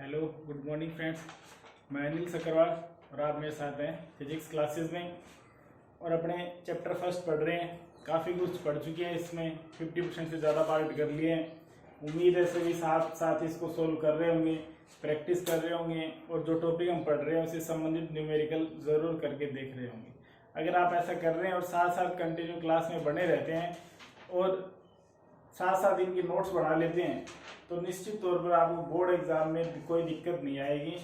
Hello, good morning friends. मैं अनिल सक्करवाल और आप मेरे साथ हैं फिजिक्स क्लासेस में और अपने चैप्टर फर्स्ट पढ़ रहे हैं। काफ़ी कुछ पढ़ चुके हैं, इसमें 50% से ज़्यादा पार्ट कर लिए हैं। उम्मीद है सभी साथ साथ इसको सोल्व कर रहे होंगे, प्रैक्टिस कर रहे होंगे और जो टॉपिक हम पढ़ रहे हैं उससे संबंधित न्यूमेरिकल ज़रूर करके देख रहे होंगे। अगर आप ऐसा कर रहे हैं और साथ साथ कंटिन्यू क्लास में बने रहते हैं और साथ साथ इनके नोट्स बना लेते हैं तो निश्चित तौर पर आपको बोर्ड एग्जाम में कोई दिक्कत नहीं आएगी।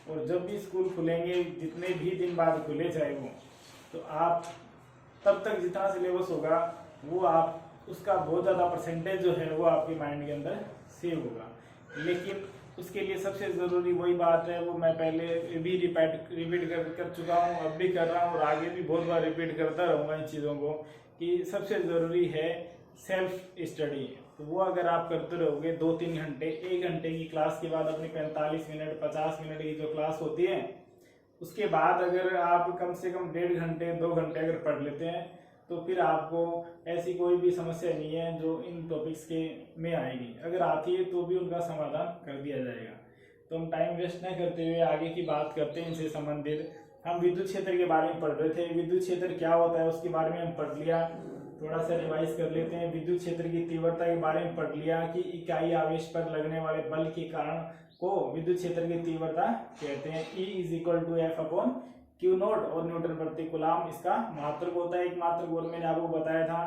और जब भी स्कूल खुलेंगे, जितने भी दिन बाद खुले चाहे वो, तो आप तब तक जितना सिलेबस होगा वो आप उसका बहुत ज़्यादा परसेंटेज जो है वो आपके माइंड के अंदर सेव होगा। लेकिन उसके लिए सबसे ज़रूरी वही बात है, वो मैं पहले भी रिपीट कर चुका हूँ, अब भी कर रहा हूँ और आगे भी बहुत बार रिपीट करता रहूँगा इन चीज़ों को, कि सबसे ज़रूरी है सेल्फ स्टडी। तो वो अगर आप करते रहोगे 2-3 घंटे, 1 घंटे की क्लास के बाद अपनी 45 मिनट 50 मिनट की जो क्लास होती है उसके बाद अगर आप कम से कम 1.5 घंटे 2 घंटे अगर पढ़ लेते हैं तो फिर आपको ऐसी कोई भी समस्या नहीं है जो इन टॉपिक्स के में आएगी। अगर आती है तो भी उनका समाधान कर दिया जाएगा। तो हम टाइम वेस्ट न करते हुए आगे की बात करते हैं। इनसे संबंधित हम विद्युत क्षेत्र के बारे में पढ़ रहे थे। विद्युत क्षेत्र क्या होता है उसके बारे में हम पढ़ लिया, थोड़ा सा रिवाइज कर लेते हैं। विद्युत क्षेत्र की तीव्रता के बारे में पढ़ लिया कि इकाई आवेश पर लगने वाले बल के कारण को विद्युत क्षेत्र की तीव्रता कहते हैं। E = F/Q0 और न्यूटन प्रति कूलम इसका मात्रक होता है, एक मात्रक। और मैंने आपको बताया था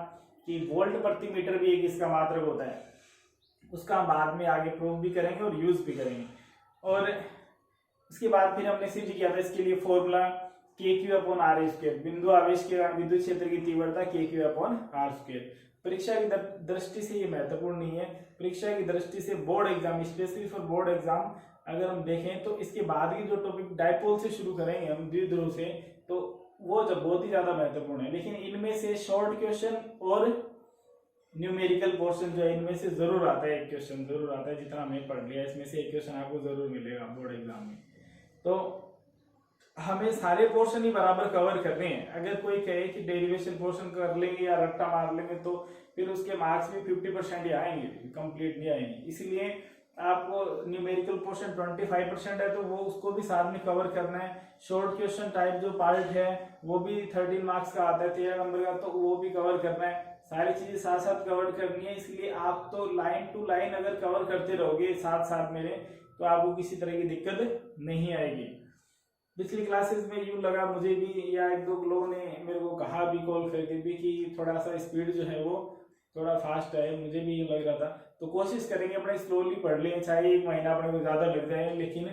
कि वोल्ट प्रति मीटर भी एक इसका मात्रक होता है। उसका बाद में आगे प्रूव भी करेंगे और यूज भी करेंगे। और उसके बाद फिर हमने सिद्ध किया था इसके लिए फॉर्मूला KQ/R²। बिंदु आवेश के कारण विद्युत क्षेत्र की तीव्रता KQ/R²। परीक्षा की दृष्टि से ये महत्वपूर्ण नहीं है। परीक्षा की दृष्टि से board exam, specially for board exam अगर हम देखें तो इसके बाद की जो टॉपिक डायपोल से शुरू करेंगे हम द्विध्रुव से, तो वो जब बहुत ही ज्यादा महत्वपूर्ण है। लेकिन इनमें से शॉर्ट क्वेश्चन और न्यूमेरिकल पोर्शन जो है इनमें से जरूर आता है, एक क्वेश्चन जरूर आता है। जितना हमने पढ़ लिया इसमें से एक क्वेश्चन आपको जरूर मिलेगा बोर्ड एग्जाम में। तो हमें सारे पोर्शन ही बराबर कवर करने हैं। अगर कोई कहे कि डेरिवेशन पोर्शन कर लेंगे या रट्टा मार लेंगे तो फिर उसके मार्क्स भी 50% ही आएंगे, कंप्लीट नहीं आएंगे। इसलिए आपको न्यूमेरिकल पोर्शन 25% है तो वो उसको भी साथ में कवर करना है। शॉर्ट क्वेश्चन टाइप जो पार्ट है वो भी 13 मार्क्स का आता है, 13 नंबर का, तो वो भी कवर करना है। सारी चीजें साथ साथ कवर करनी है। इसलिए आप तो लाइन टू लाइन अगर कवर करते रहोगे साथ साथ मेरे, तो आपको किसी तरह की दिक्कत नहीं आएगी। पिछली क्लासेस में यूं लगा मुझे भी, या एक दो लोगों ने मेरे को कहा भी कॉल करके भी कि थोड़ा सा स्पीड जो है वो थोड़ा फास्ट है, मुझे भी यूं लग रहा था। तो कोशिश करेंगे अपने स्लोली पढ़ लें, चाहे 1 महीना अपने को ज्यादा लग जाए, लेकिन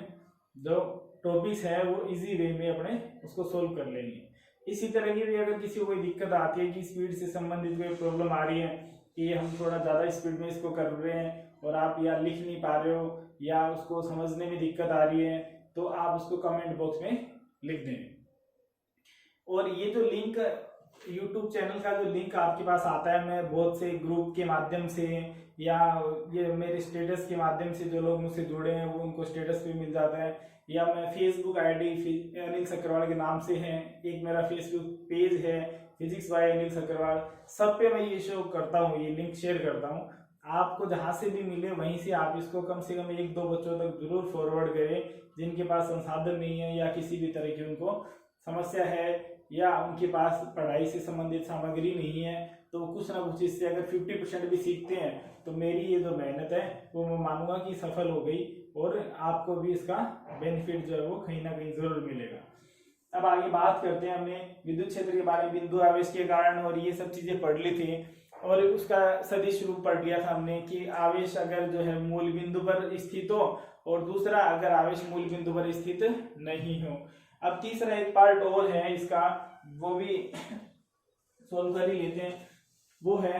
जो टॉपिक्स है वो इजी वे में अपने उसको सोल्व कर लेंगे। इसी तरह की भी अगर किसी को कोई दिक्कत आती है कि स्पीड से संबंधित कोई प्रॉब्लम आ रही है कि हम थोड़ा ज्यादा स्पीड में इसको कर रहे हैं और आप या लिख नहीं पा रहे हो या उसको समझने में दिक्कत आ रही है, तो आप उसको कमेंट बॉक्स में लिख दें। और ये जो लिंक YouTube चैनल का जो लिंक आपके पास आता है, मैं बहुत से ग्रुप के माध्यम से या ये मेरे स्टेटस के माध्यम से जो लोग मुझसे जुड़े हैं वो उनको स्टेटस पे मिल जाता है, या मैं फेसबुक ID अनिल सक्करवाल के नाम से है, एक मेरा फेसबुक पेज है फिजिक्स बाय अनिल सक्करवाल, सब पे मैं ये शो करता हूँ, ये लिंक शेयर करता हूँ। आपको जहां से भी मिले वहीं से आप इसको कम से कम 1-2 बच्चों तक जरूर फॉरवर्ड करें जिनके पास संसाधन नहीं है या किसी भी तरह की उनको समस्या है या उनके पास पढ़ाई से संबंधित सामग्री नहीं है। तो कुछ ना कुछ इससे अगर 50% भी सीखते हैं तो मेरी ये जो मेहनत है वो मैं मानूंगा कि सफल हो गई और आपको भी इसका बेनिफिट जो है वो कहीं ना कहीं जरूर मिलेगा। अब आगे बात करते हैं। हमने विद्युत क्षेत्र के बारे में, बिंदु आवेश के कारण और ये सब चीजें पढ़ ली थी और उसका सदिश रूप पढ़ लिया था हमने कि आवेश अगर जो है मूल बिंदु पर स्थित हो और दूसरा अगर आवेश मूल बिंदु पर स्थित नहीं हो। अब तीसरा एक पार्ट और है इसका, वो भी सोल्व कर ही लेते हैं। वो है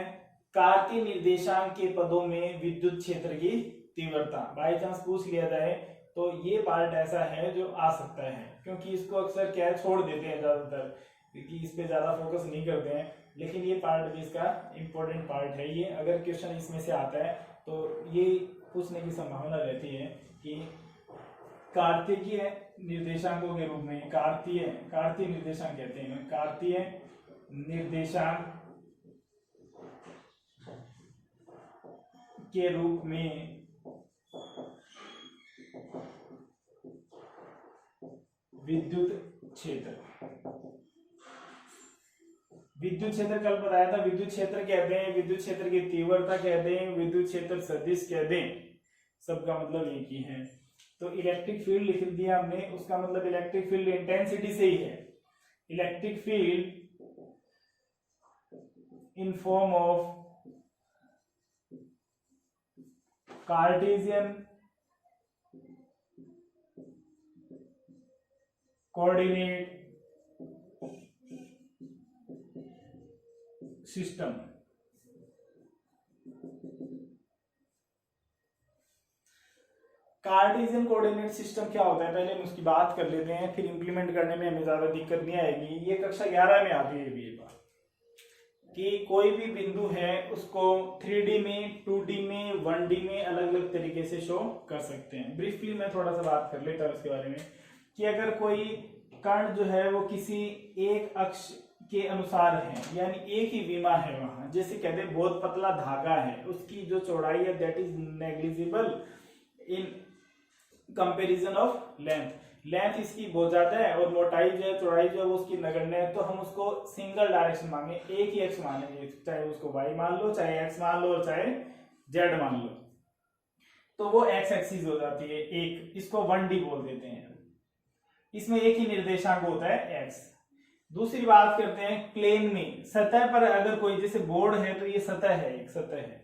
कार्तीय निर्देशांक के पदों में विद्युत क्षेत्र की तीव्रता। बाई चांस पूछ लिया जाए तो ये पार्ट ऐसा है जो आ सकता है, क्योंकि इसको अक्सर क्या छोड़ देते हैं ज्यादातर, क्योंकि इस पे ज्यादा फोकस नहीं करते हैं। लेकिन ये पार्ट भी इसका इम्पोर्टेंट पार्ट है। ये अगर क्वेश्चन इसमें से आता है तो ये पूछने की संभावना रहती है कि कार्तीय निर्देशांकों के रूप में, कार्तीय निर्देशांक कहते हैं, कार्तीय निर्देशांक के रूप में विद्युत क्षेत्र। विद्युत क्षेत्र कल बताया था, विद्युत क्षेत्र कहते हैं, विद्युत क्षेत्र की तीव्रता कहते हैं, विद्युत क्षेत्र सदिश कहते हैं, सबका मतलब एक ही है। तो इलेक्ट्रिक फील्ड लिख दिया हमने, उसका मतलब इलेक्ट्रिक फील्ड इंटेंसिटी से ही है। Electric field in form of Cartesian coordinate system. Cartesian coordinate system क्या होता है, पहले हम उसकी बात कर लेते हैं, फिर इंप्लीमेंट करने में हमें ज्यादा दिक्कत नहीं आएगी। ये कक्षा 11 में आती है ये बात कि कोई भी बिंदु है उसको 3D में, 2D में, 1D में अलग अलग तरीके से शो कर सकते हैं। ब्रीफली मैं थोड़ा सा बात कर लेता हूँ उसके बारे में कि अगर कोई कण जो है वो किसी एक अक्ष के अनुसार है, यानी एक ही विमा है वहां, जैसे कहते हैं बहुत पतला धागा है, उसकी जो चौड़ाई है that is negligible in comparison of length. Length इसकी बहुत ज्यादा है और मोटाई जो है, चौड़ाई जो है वो उसकी नगण्य है, तो हम उसको सिंगल डायरेक्शन मांगे, एक ही एक्स मानेंगे, चाहे उसको वाई मान लो, चाहे एक्स मान लो, और चाहे जेड मान लो, तो वो एक्स एक्सिस हो जाती है एक, इसको 1D बोल देते हैं। इसमें एक ही निर्देशांक होता है एक्स। दूसरी बात करते हैं प्लेन में, सतह पर अगर कोई, जैसे बोर्ड है तो ये सतह है, एक सतह है,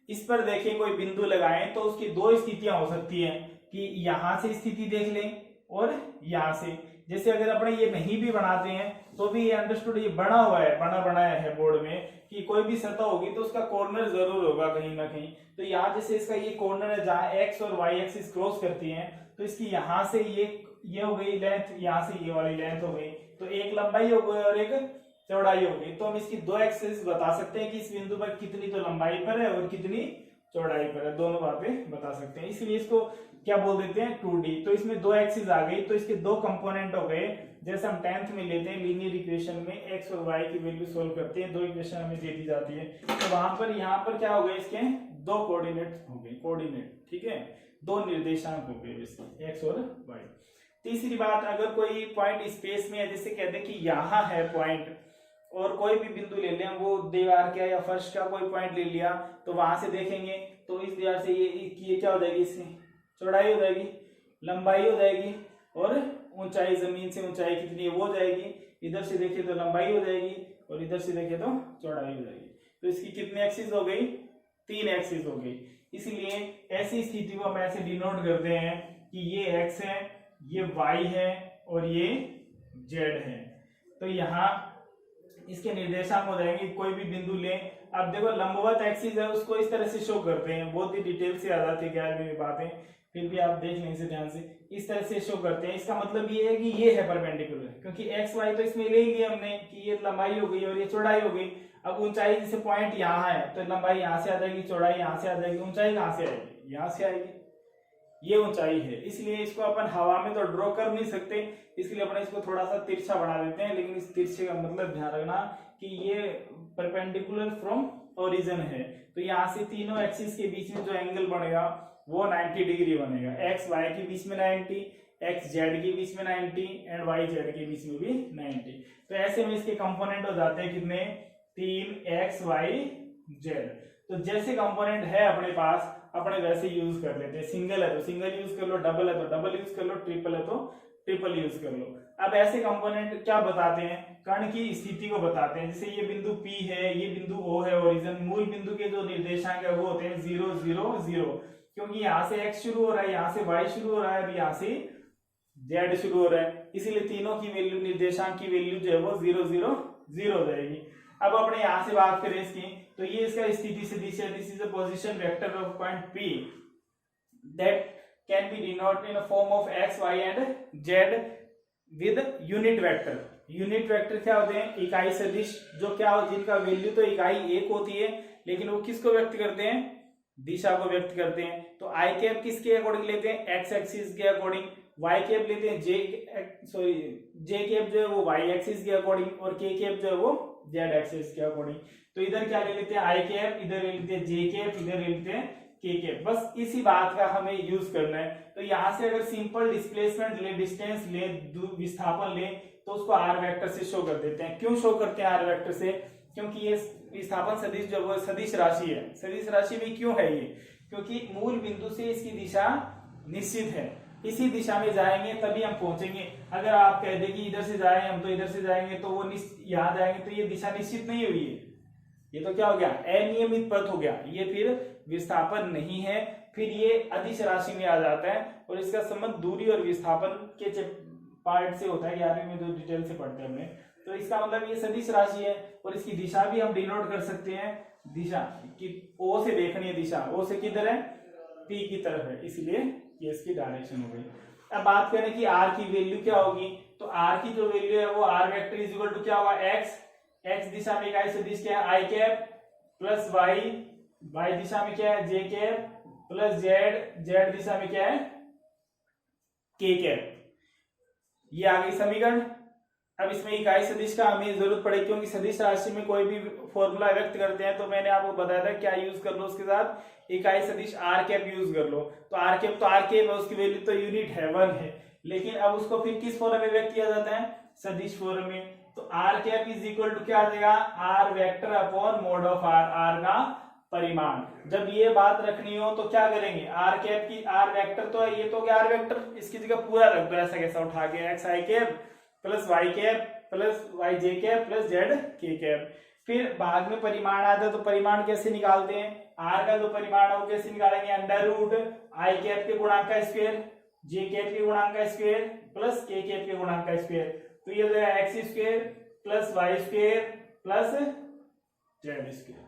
इस पर देखें कोई बिंदु लगाएं तो उसकी दो स्थितियां हो सकती हैं कि यहां से स्थिति देख लें और यहां से। जैसे अगर अपने ये नहीं भी बनाते हैं तो भी ये अंडरस्टूड, ये बना हुआ है, बनाया है बोर्ड में कि कोई भी सतह होगी तो उसका कॉर्नर जरूर होगा कहीं ना कहीं। तो यहाँ जैसे इसका ये कॉर्नर है जहां एक्स और वाई एक्सिस क्रॉस करती हैं, तो इसकी यहां से ये हो गई लेंथ, यहाँ से ये वाली लेंथ हो गई, तो एक लंबाई हो गई और एक चौड़ाई हो गई। तो हम इसकी दो एक्सिस बता सकते हैं कि इस बिंदु पर कितनी तो लंबाई पर है और कितनी चौड़ाई पर है, दोनों बातें बता सकते हैं। इसलिए इसको क्या बोल देते हैं 2D। तो इसमें दो एक्सिस आ गई, तो इसके दो कंपोनेंट हो गए। जैसे हम 10th में लेते हैं लीनियर इक्वेशन में, एक्स और वाई की वैल्यू सोल्व करते हैं, दो इक्वेशन हमें दे दी जाती है, तो वहां पर यहाँ पर क्या हो गए, इसके दो कोऑर्डिनेट हो गए, कोऑर्डिनेट, ठीक है, दो निर्देशांक हो गए इसके, एक्स और वाई। तीसरी बात, अगर कोई पॉइंट स्पेस में है, जैसे कहते हैं कि यहाँ है पॉइंट, और कोई भी बिंदु ले लें, वो दीवार का या फर्श का कोई पॉइंट ले लिया, तो वहां से देखेंगे तो इस दीवार से ये क्या हो जाएगी, इसकी चौड़ाई हो जाएगी, लंबाई हो जाएगी, और ऊंचाई, जमीन से ऊंचाई कितनी है वो जाएगी। इधर से देखे तो लंबाई हो जाएगी और इधर से देखे तो चौड़ाई हो जाएगी। तो इसकी कितनी एक्सिस हो गई, 3 एक्सिस हो गई। इसलिए ऐसी स्थिति को हम ऐसे डिनोट करते हैं कि ये एक्स है, ये वाई है और ये जेड है। तो यहाँ इसके निर्देशांक हो जाएंगे, कोई भी बिंदु लें। अब देखो लंबवत एक्सिस है उसको इस तरह से शो करते हैं, बहुत ही डिटेल से आ जाती है 11वीं में बातें, फिर भी आप देख लें इसे ध्यान से, इस तरह से शो करते हैं। इसका मतलब ये है कि ये है परपेंडिकुलर, क्योंकि एक्स वाई तो इसमें ले लिया हमने कि ये लंबाई हो गई और ये चौड़ाई हो गई। अब ऊंचाई, जैसे पॉइंट यहाँ है तो लंबाई यहाँ से आ जाएगी, चौड़ाई यहाँ से आ जाएगी, ऊंचाई कहाँ से आएगी, यहाँ से आएगी, ये ऊंचाई है। इसलिए इसको अपन हवा में तो ड्रॉ कर नहीं सकते, इसलिए अपन इसको थोड़ा सा तिरछा बना देते हैं। लेकिन इस तिरछे का मतलब ध्यान रखना कि ये परपेंडिकुलर फ्रॉम ओरिजिन है, तो यहाँ से तीनों एक्सिस के बीच में जो एंगल बनेगा वो 90 डिग्री बनेगा। एक्स वाई के बीच में 90, एक्स जेड के बीच में 90 एंड वाई जेड के बीच में भी 90। तो ऐसे में इसके कंपोनेंट हो जाते हैं कितने, 3 एक्स वाई जेड। तो जैसे कंपोनेंट है अपने पास, अपने वैसे यूज कर लेते हैं। सिंगल है तो सिंगल यूज कर लो, डबल है तो डबल यूज कर लो, ट्रिपल है तो ट्रिपल यूज कर लो। अब ऐसे कंपोनेंट क्या बताते हैं, कण की स्थिति को बताते हैं। जैसे ये बिंदु P है, ये बिंदु O है ओरिजिन, मूल बिंदु के जो निर्देशांक है वो होते हैं 0 0 0, क्योंकि यहाँ से x शुरू हो रहा है, यहाँ से y शुरू हो रहा है, अभी यहाँ से z शुरू हो रहा है, इसीलिए तीनों की वैल्यू, निर्देशांक की वैल्यू जो है वो 0 0 0 हो जाएगी। अब अपने यहाँ से बात करें इसकी, तो ये इसका स्थिति सदिश है, this is a position vector of point P that can be denoted in a form of x, y and z with unit vector। Unit vector क्या होते हैं, इकाई सदिश, जो क्या हो, जिनका वैल्यू तो इकाई एक होती है, लेकिन वो किसको व्यक्त करते हैं, दिशा को व्यक्त करते हैं। तो आई कैप किसके अकॉर्डिंग लेते हैं, एक्स एक्सिस के अकॉर्डिंग, वाई कैप लेते हैं जे कैप जो है वो वाई एक्सिस के अकॉर्डिंग, और के कैप जो है वो जेड एक्सिस के अकॉर्डिंग। तो इधर क्या ले लेते हैं आई कैप, इधर ले लेते हैं जे कैप, इधर ले लेते हैं के कैप, बस इसी बात का हमें यूज करना है। तो यहाँ से अगर सिंपल डिस्प्लेसमेंट ले, डिस्टेंस ले, विस्थापन ले, तो उसको आर वेक्टर से शो कर देते हैं। क्यों शो करते हैं आर वेक्टर से? क्योंकि ये विस्थापन सदिश जो वो सदिश राशि है। सदिश राशि भी क्यों है ये? क्योंकि मूल बिंदु से इसकी दिशा निश्चित है, इसी दिशा में जाएंगे तभी हम पहुंचेंगे। अगर आप कह दें कि इधर से जाए हम तो इधर से जाएंगे, तो वो यहाँ जाएंगे तो ये दिशा निश्चित नहीं हुई है, ये तो क्या हो गया? अनियमित पथ हो गया, ये फिर विस्थापन नहीं है, फिर ये अदिश राशि में आ जाता है। और इसका संबंध दूरी और विस्थापन के पार्ट से होता है, 11वीं में जो डिटेल से पढ़ते हैं हमने। तो इसका मतलब ये सदिश राशि है और इसकी दिशा भी हम डिनोट कर सकते हैं। दिशा की ओ से देखनी है, दिशा ओ से किधर है? पी की तरफ है, इसलिए ये इसकी डायरेक्शन हो गई। अब बात करें कि आर की वैल्यू क्या होगी, तो आर की जो वैल्यू है वो R vector is equal to क्या होगा? एक्स। एक्स दिशा में इकाई सदिश क्या है? आई कैप प्लस वाई। वाई दिशा में क्या है? जे कैप प्लस जेड। जेड दिशा में क्या है? के कैप। ये आ गई समीकरण। अब इसमें इकाई सदिश का हमें जरूरत पड़ेगी, क्योंकि सदिश राशि में कोई भी फॉर्मूला व्यक्त करते हैं तो मैंने आपको बताया था क्या यूज कर लो उसके साथ? इकाई सदिश आर कैप यूज कर लो। तो आर कैप है, उसकी वैल्यू तो यूनिट है 1 है, लेकिन अब उसको फिर किस फॉर्म में व्यक्त किया जाता है? सदिश फॉर्म में। तो R cap is equal to क्या आ जाएगा? R vector upon mod of R, R का परिमाण। जब ये बात रखनी हो तो क्या करेंगे? आर कैप की आर वेक्टर तो है, ये तो क्या आर वेक्टर, इसकी जगह पूरा रख दो ऐसा कैसा उठा के, X I cap plus Y cap plus Y J cap plus Z K cap. फिर भाग में परिमाण आता है, तो परिमाण कैसे निकालते हैं? आर का जो परिमाण है वो कैसे निकालेंगे? अंडर रूट आई कैप के गुणांक का स्क्वायर, जे कैप के गुणांक का स्क्वायर प्लस के कैप के गुणांक का स्क्वायर। तो ये हो जाएगा X square plus Y square plus Z square.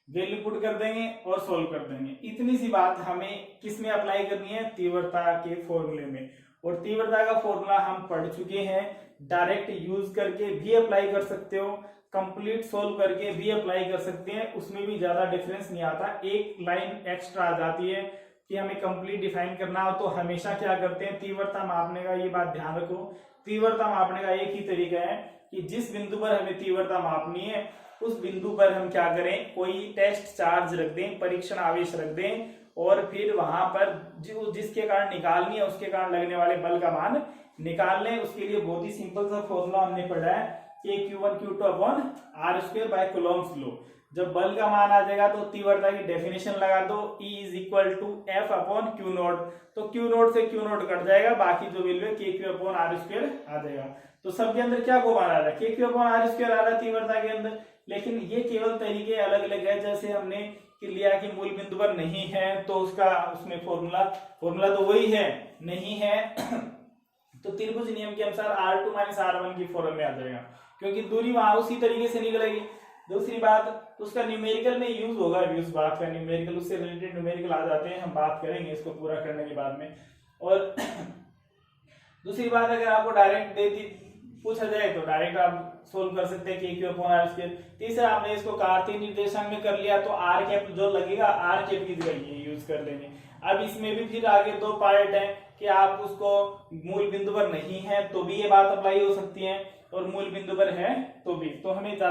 Value put कर देंगे और सोल्व कर देंगे। इतनी सी बात हमें किसमें अप्लाई करनी है? तीव्रता के फॉर्मूले में। और तीव्रता का फॉर्मूला हम पढ़ चुके हैं, डायरेक्ट यूज करके भी अप्लाई कर सकते हो, कंप्लीट सोल्व करके भी अप्लाई कर सकते हैं, उसमें भी ज्यादा डिफरेंस नहीं आता। एक लाइन एक्स्ट्रा आ जाती है कि हमें कंप्लीट डिफाइन करना हो तो हमेशा क्या करते हैं? तीव्रता मापने का, ये बात ध्यान रखो, तीव्रता मापने का एक ही तरीका है कि जिस बिंदु पर हमें तीव्रता मापनी है उस बिंदु पर हम क्या करें? कोई टेस्ट चार्ज रख दें, परीक्षण आवेश रख दें, और फिर वहां पर जिसके कारण निकालनी है उसके कारण लगने वाले बल का मान निकाल लें। उसके लिए बहुत ही सिंपल सा फॉर्मूला हमने पढ़ा है कि Q1 Q2 upon R square by Coulomb's law. जब बल का मान आ जाएगा तो तीव्रता की डेफिनेशन लगा दो, E is equal to F upon Q naught. तो क्यू नोट से क्यू नोट कट जाएगा, बाकी जो वैल्यू है KQ अपॉन आर स्क्वायर आ जाएगा। तो सबके अंदर क्या को मान आ रहा है? KQ अपॉन आर स्क्वायर आ रहा है तीव्रता के अंदर। लेकिन ये केवल तरीके अलग अलग है। जैसे हमने लिया कि मूल बिंदु पर नहीं है तो उसका उसमें फॉर्मूला तो वही है, नहीं है तो त्रिभुज नियम के अनुसार R2 माइनस R1 की फॉर्म में आ जाएगा, क्योंकि दूरी वहां उसी तरीके से निकलेगी। दूसरी बात, उसका न्यूमेरिकल में यूज होगा, उस बात का न्यूमेरिकल, उससे रिलेटेड न्यूमेरिकल आ जाते हैं, हम बात करेंगे इसको पूरा करने के बाद में। और दूसरी बात, अगर आपको डायरेक्ट दे दी पूछा जाए तो डायरेक्ट आप सोल्व कर सकते हैं KQ अपॉन आर स्क्वायर। तीसरा, आपने इसको कार्तीय निर्देशांक में कर लिया तो आर कैप जो लगेगा आर कैप की जगह ये यूज कर लेंगे। अब इसमें भी फिर आगे दो पार्ट है कि आप उसको मूल बिंदु पर नहीं है तो भी ये बात अप्लाई हो सकती है, और मूल बिंदु पर है तो भी। तो हमें इतना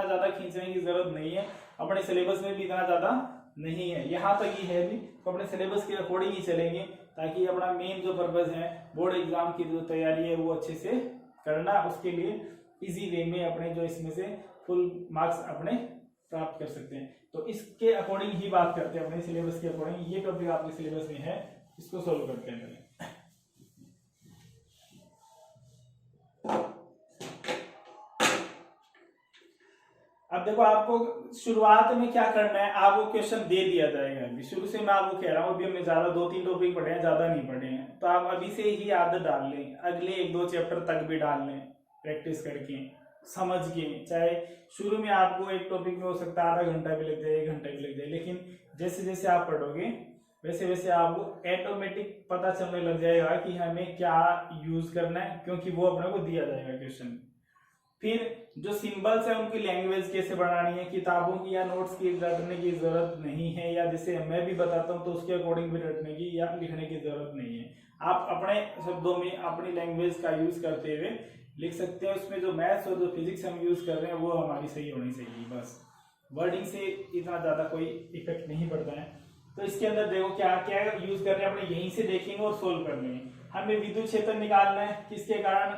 ज्यादा खींचने की जरूरत नहीं है, अपने सिलेबस में भी इतना ज्यादा नहीं है, यहाँ तक ही है भी, तो अपने सिलेबस के अकॉर्डिंग ही चलेंगे, ताकि अपना मेन जो पर्पज है बोर्ड एग्जाम की जो तैयारी है वो अच्छे से करना, उसके लिए इजी वे में अपने जो इसमें से फुल मार्क्स अपने प्राप्त कर सकते हैं। तो इसके अकॉर्डिंग ही बात करते हैं, अपने सिलेबस के अकॉर्डिंग। ये टॉपिक आपके सिलेबस में है, इसको सोल्व करते हैं पहले। अब देखो, आपको शुरुआत में क्या करना है, आपको क्वेश्चन दे दिया जाएगा। अभी शुरू से मैं आपको कह रहा हूँ, अभी हमने ज्यादा 2-3 टॉपिक पढ़े हैं, ज्यादा नहीं पढ़े हैं, तो आप अभी से ही आदत डाल लें, अगले 1-2 चैप्टर तक भी डाल लें, प्रैक्टिस करके समझ के। चाहे शुरू में आपको एक टॉपिक में हो सकता है आधा घंटा भी लग जाए, 1 घंटा भी लग जाए, लेकिन जैसे जैसे आप पढ़ोगे वैसे वैसे आपको ऑटोमेटिक पता चलने लग जाएगा कि हमें क्या यूज करना है, क्योंकि वो अपने को दिया जाएगा क्वेश्चन। फिर जो सिंबल्स है उनकी लैंग्वेज कैसे बनानी है, किताबों की या नोट्स की रटने की जरूरत नहीं है, या जैसे मैं भी बताता हूँ तो उसके अकॉर्डिंग भी रटने की या लिखने की जरूरत नहीं है। आप अपने शब्दों में अपनी लैंग्वेज का यूज करते हुए लिख सकते हैं। उसमें जो मैथ्स और जो फिजिक्स हम यूज कर रहे हैं वो हमारी सही होनी चाहिए, बस वर्डिंग से इतना ज्यादा कोई इफेक्ट नहीं पड़ता है। तो इसके अंदर देखो क्या क्या यूज कर रहे हैं अपने, यहीं से देखेंगे और सोल्व करने हैं। हमें विद्युत क्षेत्र निकालना है, किसके कारण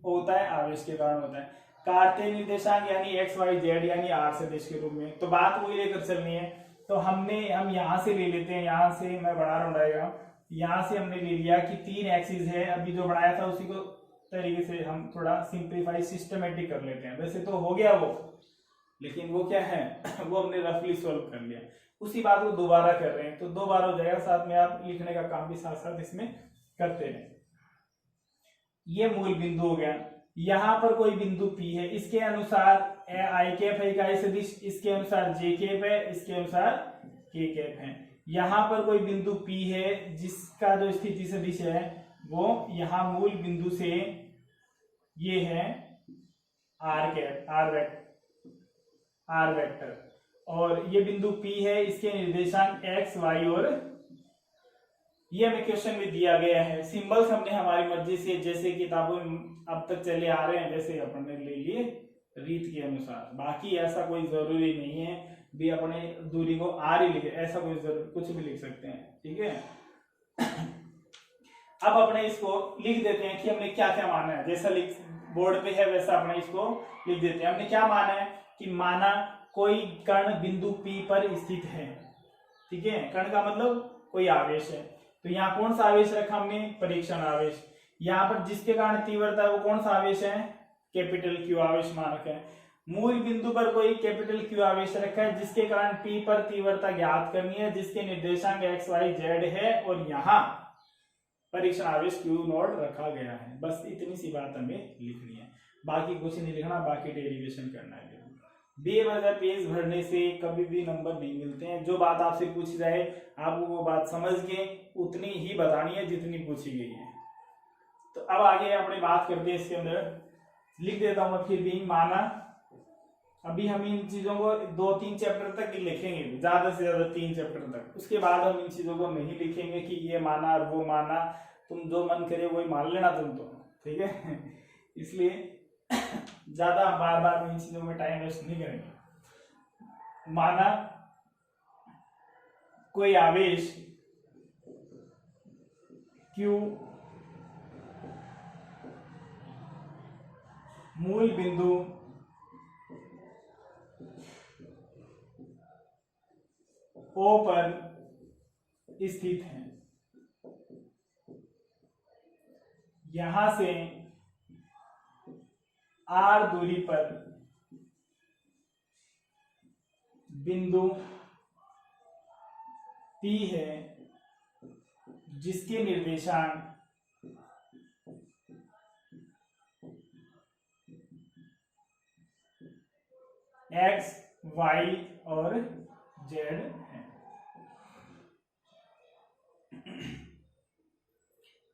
होता है, आवेश के कारण होता है। कार्तीय निर्देशांक यानी एक्स वाई जेड यानी आर सदिश के रूप में, तो बात वही लेकर चलनी है। तो हम यहाँ से ले लेते हैं, यहाँ से मैं बढ़ा रहा हूँ डायग्राम, यहाँ से हमने ले लिया कि 3 एक्सिस है, अभी जो बनाया था उसी को तरीके से हम थोड़ा सिंप्लीफाई सिस्टमेटिक कर लेते हैं। वैसे तो हो गया वो, लेकिन वो क्या है वो हमने रफली सॉल्व कर लिया, उसी बात को दोबारा कर रहे हैं, तो 2 बार हो जाएगा, साथ में आप लिखने का काम भी साथ साथ इसमें करते हैं। ये मूल बिंदु हो गया। यहाँ पर कोई बिंदु P है, इसके अनुसार आई कैप है इकाई सदिश, इसके अनुसार जे कैप है, इसके अनुसार के कैप है। यहाँ पर कोई बिंदु P है जिसका जो स्थिति सदिश है वो यहाँ मूल बिंदु से ये है आर कैप, आर वेक्टर, और ये बिंदु P है, इसके निर्देशांक x, y और ये हमें क्वेश्चन में दिया गया है। सिंबल्स हमने हमारी मर्जी से जैसे किताबों में अब तक चले आ रहे हैं वैसे अपने ले लिए रीत के अनुसार, बाकी ऐसा कोई जरूरी नहीं है भी अपने दूरी को आर ही लिखे, ऐसा कोई जरूरी कुछ भी लिख सकते हैं, ठीक है। अब अपने इसको लिख देते हैं कि हमने क्या क्या माना है, जैसा लिख बोर्ड पे है वैसा अपने इसको लिख देते हैं। हमने क्या माना है कि माना कोई कण बिंदु P पर स्थित है, ठीक है। कण का मतलब कोई आवेश है, तो यहाँ कौन सा आवेश रखा हमने, परीक्षण आवेश। यहाँ पर जिसके कारण तीव्रता है वो कौन सा आवेश है, कैपिटल Q आवेश मान रखा है। मूल बिंदु पर कोई कैपिटल Q आवेश रखा है जिसके कारण P पर तीव्रता ज्ञात करनी है, जिसके निर्देशांक x, y, z है, और यहाँ परीक्षण आवेश Q नोड रखा गया है। बस इतनी सी बात हमें लिखनी है, बाकी कुछ नहीं लिखना, बाकी डेरिवेशन करना है। बेवजह पेज भरने से कभी भी नंबर नहीं मिलते हैं। जो बात आपसे पूछी जाए आपको वो बात समझ के उतनी ही बतानी है जितनी पूछी गई है। तो अब आगे अपने बात करते हैं, इसके अंदर लिख देता हूं मैं फिर भी। माना अभी हम इन चीजों को 2-3 चैप्टर तक लिखेंगे, ज्यादा से ज्यादा 3 चैप्टर तक, उसके बाद हम इन चीजों को नहीं लिखेंगे कि ये माना और वो माना, तुम जो मन करे वही मान लेना तुम तो, ठीक है। इसलिए ज्यादा बार बार इन चीजों में टाइम वेस्ट नहीं करेंगे। माना कोई आवेश Q मूल बिंदु O पर स्थित है, यहां से R दूरी पर बिंदु P है जिसके निर्देशांक x, y और z है,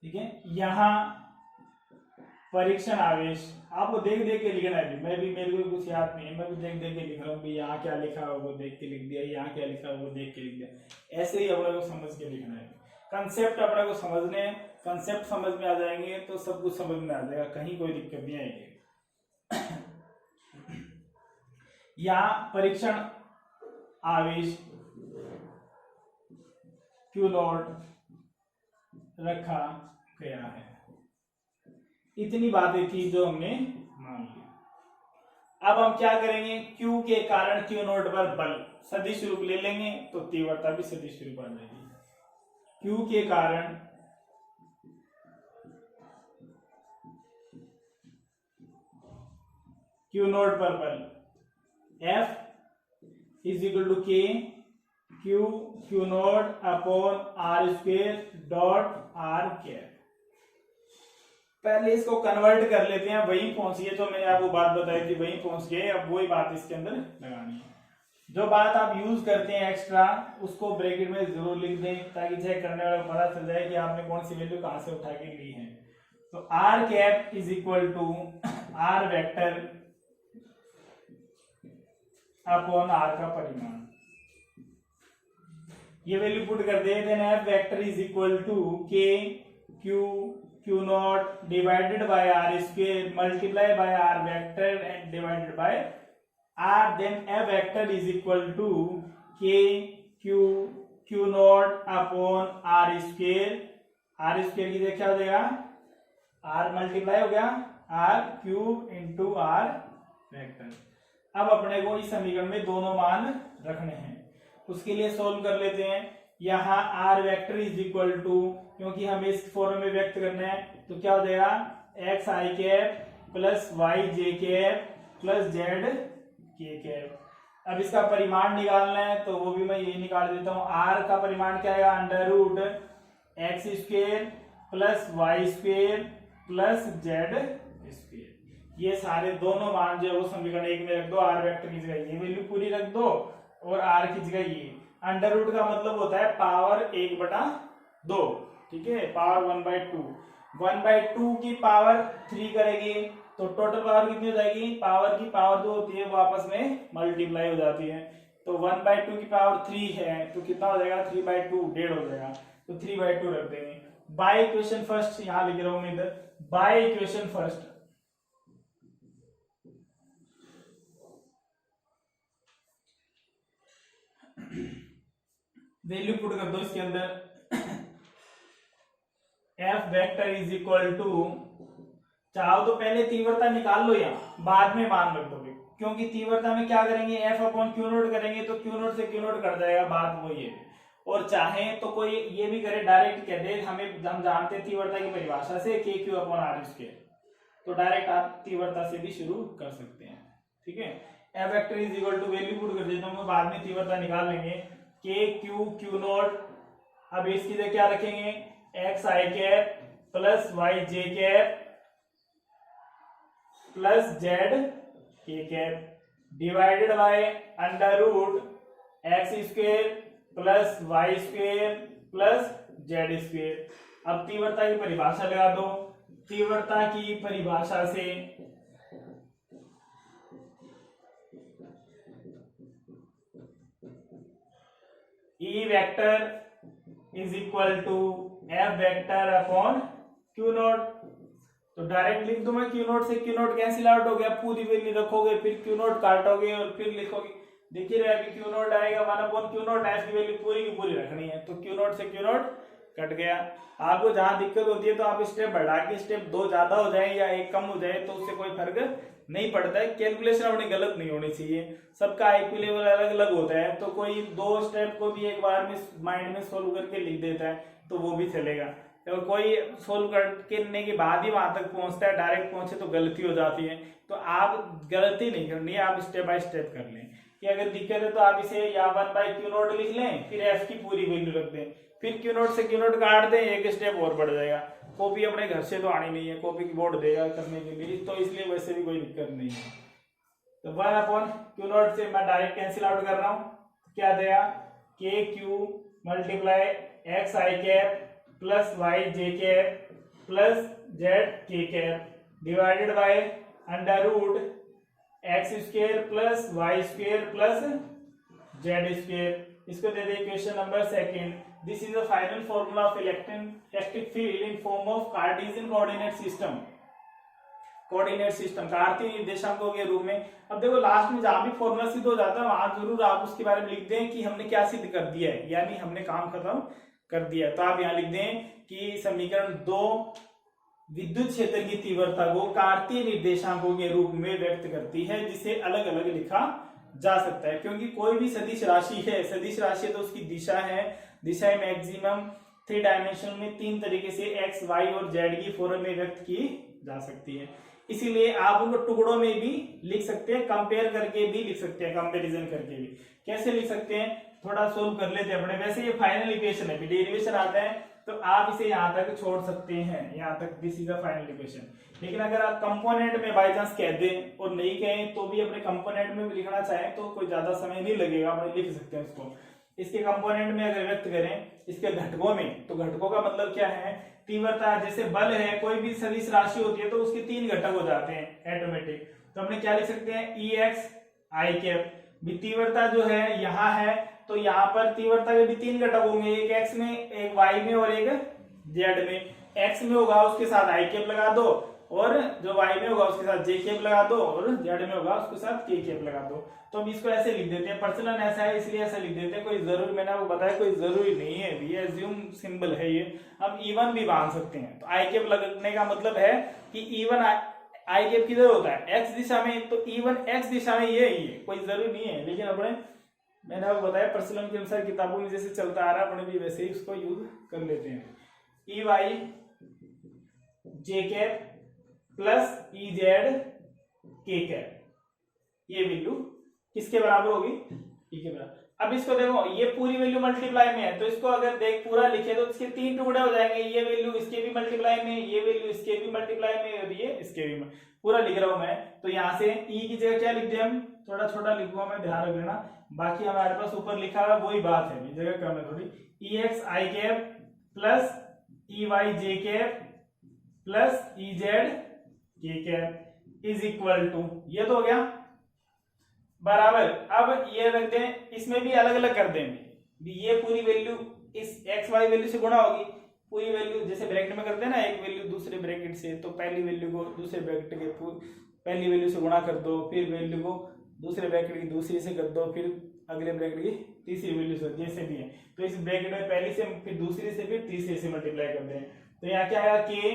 ठीक है। यहां परीक्षण आवेश आपको देख देख के लिखना है, मैं भी, मेरे को कुछ याद नहीं है, मैं भी देख देख के लिख रहा हूँ, यहाँ क्या लिखा है वो देख के लिख दिया, यहाँ क्या लिखा है वो देख के लिख दिया, ऐसे ही अपने को समझ के लिखना है। कंसेप्ट अपने को समझने हैं, कंसेप्ट समझ में आ जाएंगे तो सब कुछ समझ में आ जाएगा, कहीं कोई दिक्कत नहीं आएगी। यहाँ परीक्षण आवेश Q नोट रखा गया है। इतनी बातें थी जो हमने मान ली। अब हम क्या करेंगे, Q के कारण Q नोट पर बल सदिश रूप ले लेंगे तो तीव्रता भी सदिश रूप आ जाएगी। Q के कारण Q नोट पर बल F is equal to K Q naught upon R square dot R cap. पहले इसको कन्वर्ट कर लेते हैं, वहीं पहुंचिए तो मैंने आपको बात बताई थी, वहीं पहुंच गए। अब वही बात इसके अंदर लगानी है, जो बात आप यूज करते हैं एक्स्ट्रा उसको ब्रैकेट में जरूर लिख दें ताकि चेक करने वाले को पता चल जाए कि आपने कौन सी वैल्यू कहां से उठा के ली है। तो R cap is equal to R vector upon R का परिमाण, ये वैल्यू पुट कर दे, then F vector is equal to K Q naught divided by R square multiply by R vector and divided by R, then F vector is equal to K Q naught upon R square, R square की जगह क्या हो जाएगा, R multiply हो गया R cube into R vector. अब अपने को इस समीकरण में दोनों मान रखने हैं, उसके लिए सोल्व कर लेते हैं। यहाँ R vector is equal to, क्योंकि हमें इस फॉर्म में व्यक्त करना है, तो क्या हो जाएगा x I cap plus Y J cap plus Z K cap. अब इसका परिमाण निकालना है तो वो भी मैं ये निकाल देता हूँ। आर का परिमाण क्या आएगा, under root X square plus Y square plus Z square. ये सारे दोनों मान जो है वो समीकरण एक में रख दो, आर वेक्टर की जगह ये वैल्यू पूरी रख दो और आर की जगह ये। अंडर रूट का मतलब होता है पावर 1/2, ठीक है, पावर 1/2। 1/2 की पावर 3 करेगी तो टोटल पावर कितनी हो जाएगी, पावर की पावर जो होती है वो आपस में मल्टीप्लाई हो जाती है। तो 1/2 की पावर 3 है तो कितना हो जाएगा, 3/2 1.5 हो जाएगा, तो 3/2 रख देंगे। बाय इक्वेशन फर्स्ट यहां लिख रहा हूं मैं इधर, by equation first value put कर दो इसके अंदर। F vector is equal to, चाहो तो पहले तीव्रता निकाल लो या बाद में मान रख दोगे, क्योंकि तीव्रता में क्या करेंगे एफ अपॉन क्यू नोट करेंगे तो क्यू नोट से क्यू नोट कट जाएगा, बात वो ये। और चाहे तो कोई ये भी करे, डायरेक्ट कह दे हम जानते हैं तीव्रता की परिभाषा से के क्यू अपॉन आर स्क्वायर, तो डायरेक्ट आप तीव्रता से भी शुरू कर सकते हैं, ठीक है। F vector is equal to value put कर देता हूँ, बाद में तीव्रता निकाल लेंगे, के क्यू क्यू नोट। अब इसकी जगह क्या रखेंगे, X I cap plus Y J cap plus Z K cap divided by under root X square plus Y square plus Z square. अब तीव्रता की परिभाषा लगा दो, तीव्रता की परिभाषा से E vector is equal to F vector upon Q naught. तो डायरेक्ट लिख दूं मैं, क्यू नोट से क्यू नोट कैंसिल आउट हो गया, पूरी वैल्यू रखोगे फिर क्यू नोट काटोगे और फिर लिखोगे, देखिए अभी क्यू नोट आएगा 1 अपॉन क्यू नोट, एफ की वैल्यू पूरी की पूरी रखनी है, तो क्यू नोट से क्यू नोट कट गया। आपको जहां दिक्कत होती है तो आप स्टेप बढ़ा के स्टेप 2 ज्यादा हो जाए या 1 कम हो जाए तो उससे कोई फर्क नहीं पड़ता है। कैलकुलेशन अपनी गलत नहीं होनी चाहिए, सबका आईक्यू लेवल अलग अलग होता है, तो कोई 2 स्टेप को भी एक बार में माइंड में सोल्व करके लिख देता है तो वो भी चलेगा, और कोई सोल्व करने के बाद ही वहां तक पहुंचता है, डायरेक्ट पहुंचे तो गलती हो जाती है। तो आप गलती नहीं करनी है, आप स्टेप बाय स्टेप कर लें कि अगर दिक्कत है तो आप इसे या 1/क्यू नोट लिख लें, फिर एफ की पूरी वैल्यू रख दें, फिर क्यू नोट से क्यू नोट काट दें, एक स्टेप और बढ़ जाएगा। कॉपी अपने घर से तो आनी नहीं है, कॉपी की बोर्ड देगा करने के लिए, तो इसलिए वैसे भी कोई दिक्कत नहीं है। तो 1 अपॉन क्यू नोट से मैं डायरेक्ट कैंसिल आउट कर रहा हूं, क्या देगा, K Q multiply X I cap plus Y J cap plus Z K cap divided by under root X square plus Y square plus Z square. इसको दे दे equation number 2। This is the final formula of electric field in form of Cartesian coordinate system. Coordinate system कार्तीय निर्देशांकों के रूप में। अब देखो लास्ट में जहां भी फॉर्मूला सिद्ध हो जाता है वहां जरूर आप उसके बारे में लिख दें कि हमने क्या सिद्ध कर दिया है, यानी हमने काम खत्म कर दिया। तो आप यहाँ लिख दें कि समीकरण 2 विद्युत क्षेत्र की तीव्रता को कार्तीय निर्देशांकों के रूप में व्यक्त करती है, जिसे अलग अलग लिखा जा सकता है, क्योंकि कोई भी सदिश राशि है, सदिश राशि है तो उसकी दिशा है, दिशा मैक्सिमम 3 डायमेंशन में 3 तरीके से एक्स वाई और जेड की फॉर्म में व्यक्त की जा सकती है। इसीलिए आप उनको टुकड़ों में भी लिख सकते हैं, कंपेयर करके भी लिख सकते हैं, कंपैरिजन करके भी। कैसे लिख सकते हैं, थोड़ा सोल्व कर लेते हैं अपने। वैसे ये फाइनल इक्वेशन है, डेरिवेशन आता है तो आप इसे यहाँ तक छोड़ सकते हैं, यहाँ तक this is the final equation. लेकिन अगर आप कंपोनेंट में बाय चांस कह दें और नहीं कहें तो भी अपने कंपोनेंट में भी लिखना चाहें तो कोई ज्यादा समय नहीं लगेगा, आप लिख सकते हैं उसको। इसके कंपोनेंट में अगर व्यक्त करें इसके घटकों में, तो घटकों का मतलब क्या है, तीव्रता, जैसे बल है, कोई भी सदिश राशि होती है तो उसके 3 घटक हो जाते हैं ऑटोमेटिक। तो हमने क्या लिख सकते हैं, ई एक्स आई कैप। तीव्रता जो है यहाँ है तो यहाँ पर तीव्रता के भी 3 घटक होंगे, एक एक्स में, एक वाई में और एक जेड में। एक्स में होगा उसके साथ आई कैप लगा दो और जो y में होगा उसके साथ j कैप लगा दो और z में होगा उसके साथ k कैप लगा दो। तो हम इसको ऐसे लिख देते हैं, पर्सनल ऐसा है इसलिए ऐसा लिख देते हैं, कोई जरूरी, मैंने आपको बताया कोई जरूरी नहीं है, ये एज्यूम सिंबल है, ये हम इवन भी बांध सकते हैं। तो आई कैप लगने का मतलब है कि इवन आई कैप किधर होता है, एक्स दिशा में, तो इवन एक्स दिशा में ये ही है, कोई जरूरी नहीं है। लेकिन अपने मैंने आपको बताया पर्सनल के अनुसार किताबों में जैसे चलता आ रहा है अपने भी वैसे ही उसको यूज कर लेते हैं। E Y J cap plus E Z K cap, ये वैल्यू किसके बराबर होगी, ई के बराबर। अब इसको देखो ये पूरी वैल्यू मल्टीप्लाई में है, तो इसको अगर देख पूरा लिखे तो इसके 3 टुकड़े हो जाएंगे, ये वैल्यू इसके भी मल्टीप्लाई में, ये वैल्यू इसके भी मल्टीप्लाई में और ये इसके भी पूरा लिख रहा हूं मैं। तो यहाँ से ई की जगह क्या लिख दिया हम, थोड़ा छोटा लिखूंगा मैं, ध्यान रख लेना, बाकी हमारे पास ऊपर लिखा हुआ वही बात है, ये जगह कम है थोड़ी। ई x I cap plus E Y J cap plus E Z K cap is equal to, ये तो हो गया बराबर। अब ये रख दें, इसमें भी अलग अलग कर देंगे, ये पूरी वैल्यू इस एक्स वाई वैल्यू से गुणा होगी, पूरी वैल्यू जैसे ब्रैकेट में करते हैं ना, एक वैल्यू दूसरे ब्रैकेट से, तो पहली वैल्यू को दूसरे ब्रैकेट के पहली वैल्यू से गुणा कर दो, फिर वैल्यू को दूसरे ब्रैकेट की दूसरी से कर दो, फिर अगले ब्रैकेट की तीसरी वैल्यू से, जैसे भी है। तो इस ब्रैकेट में पहली से, फिर दूसरी से, फिर तीसरी से मल्टीप्लाई कर दें, तो यहाँ क्या आएगा के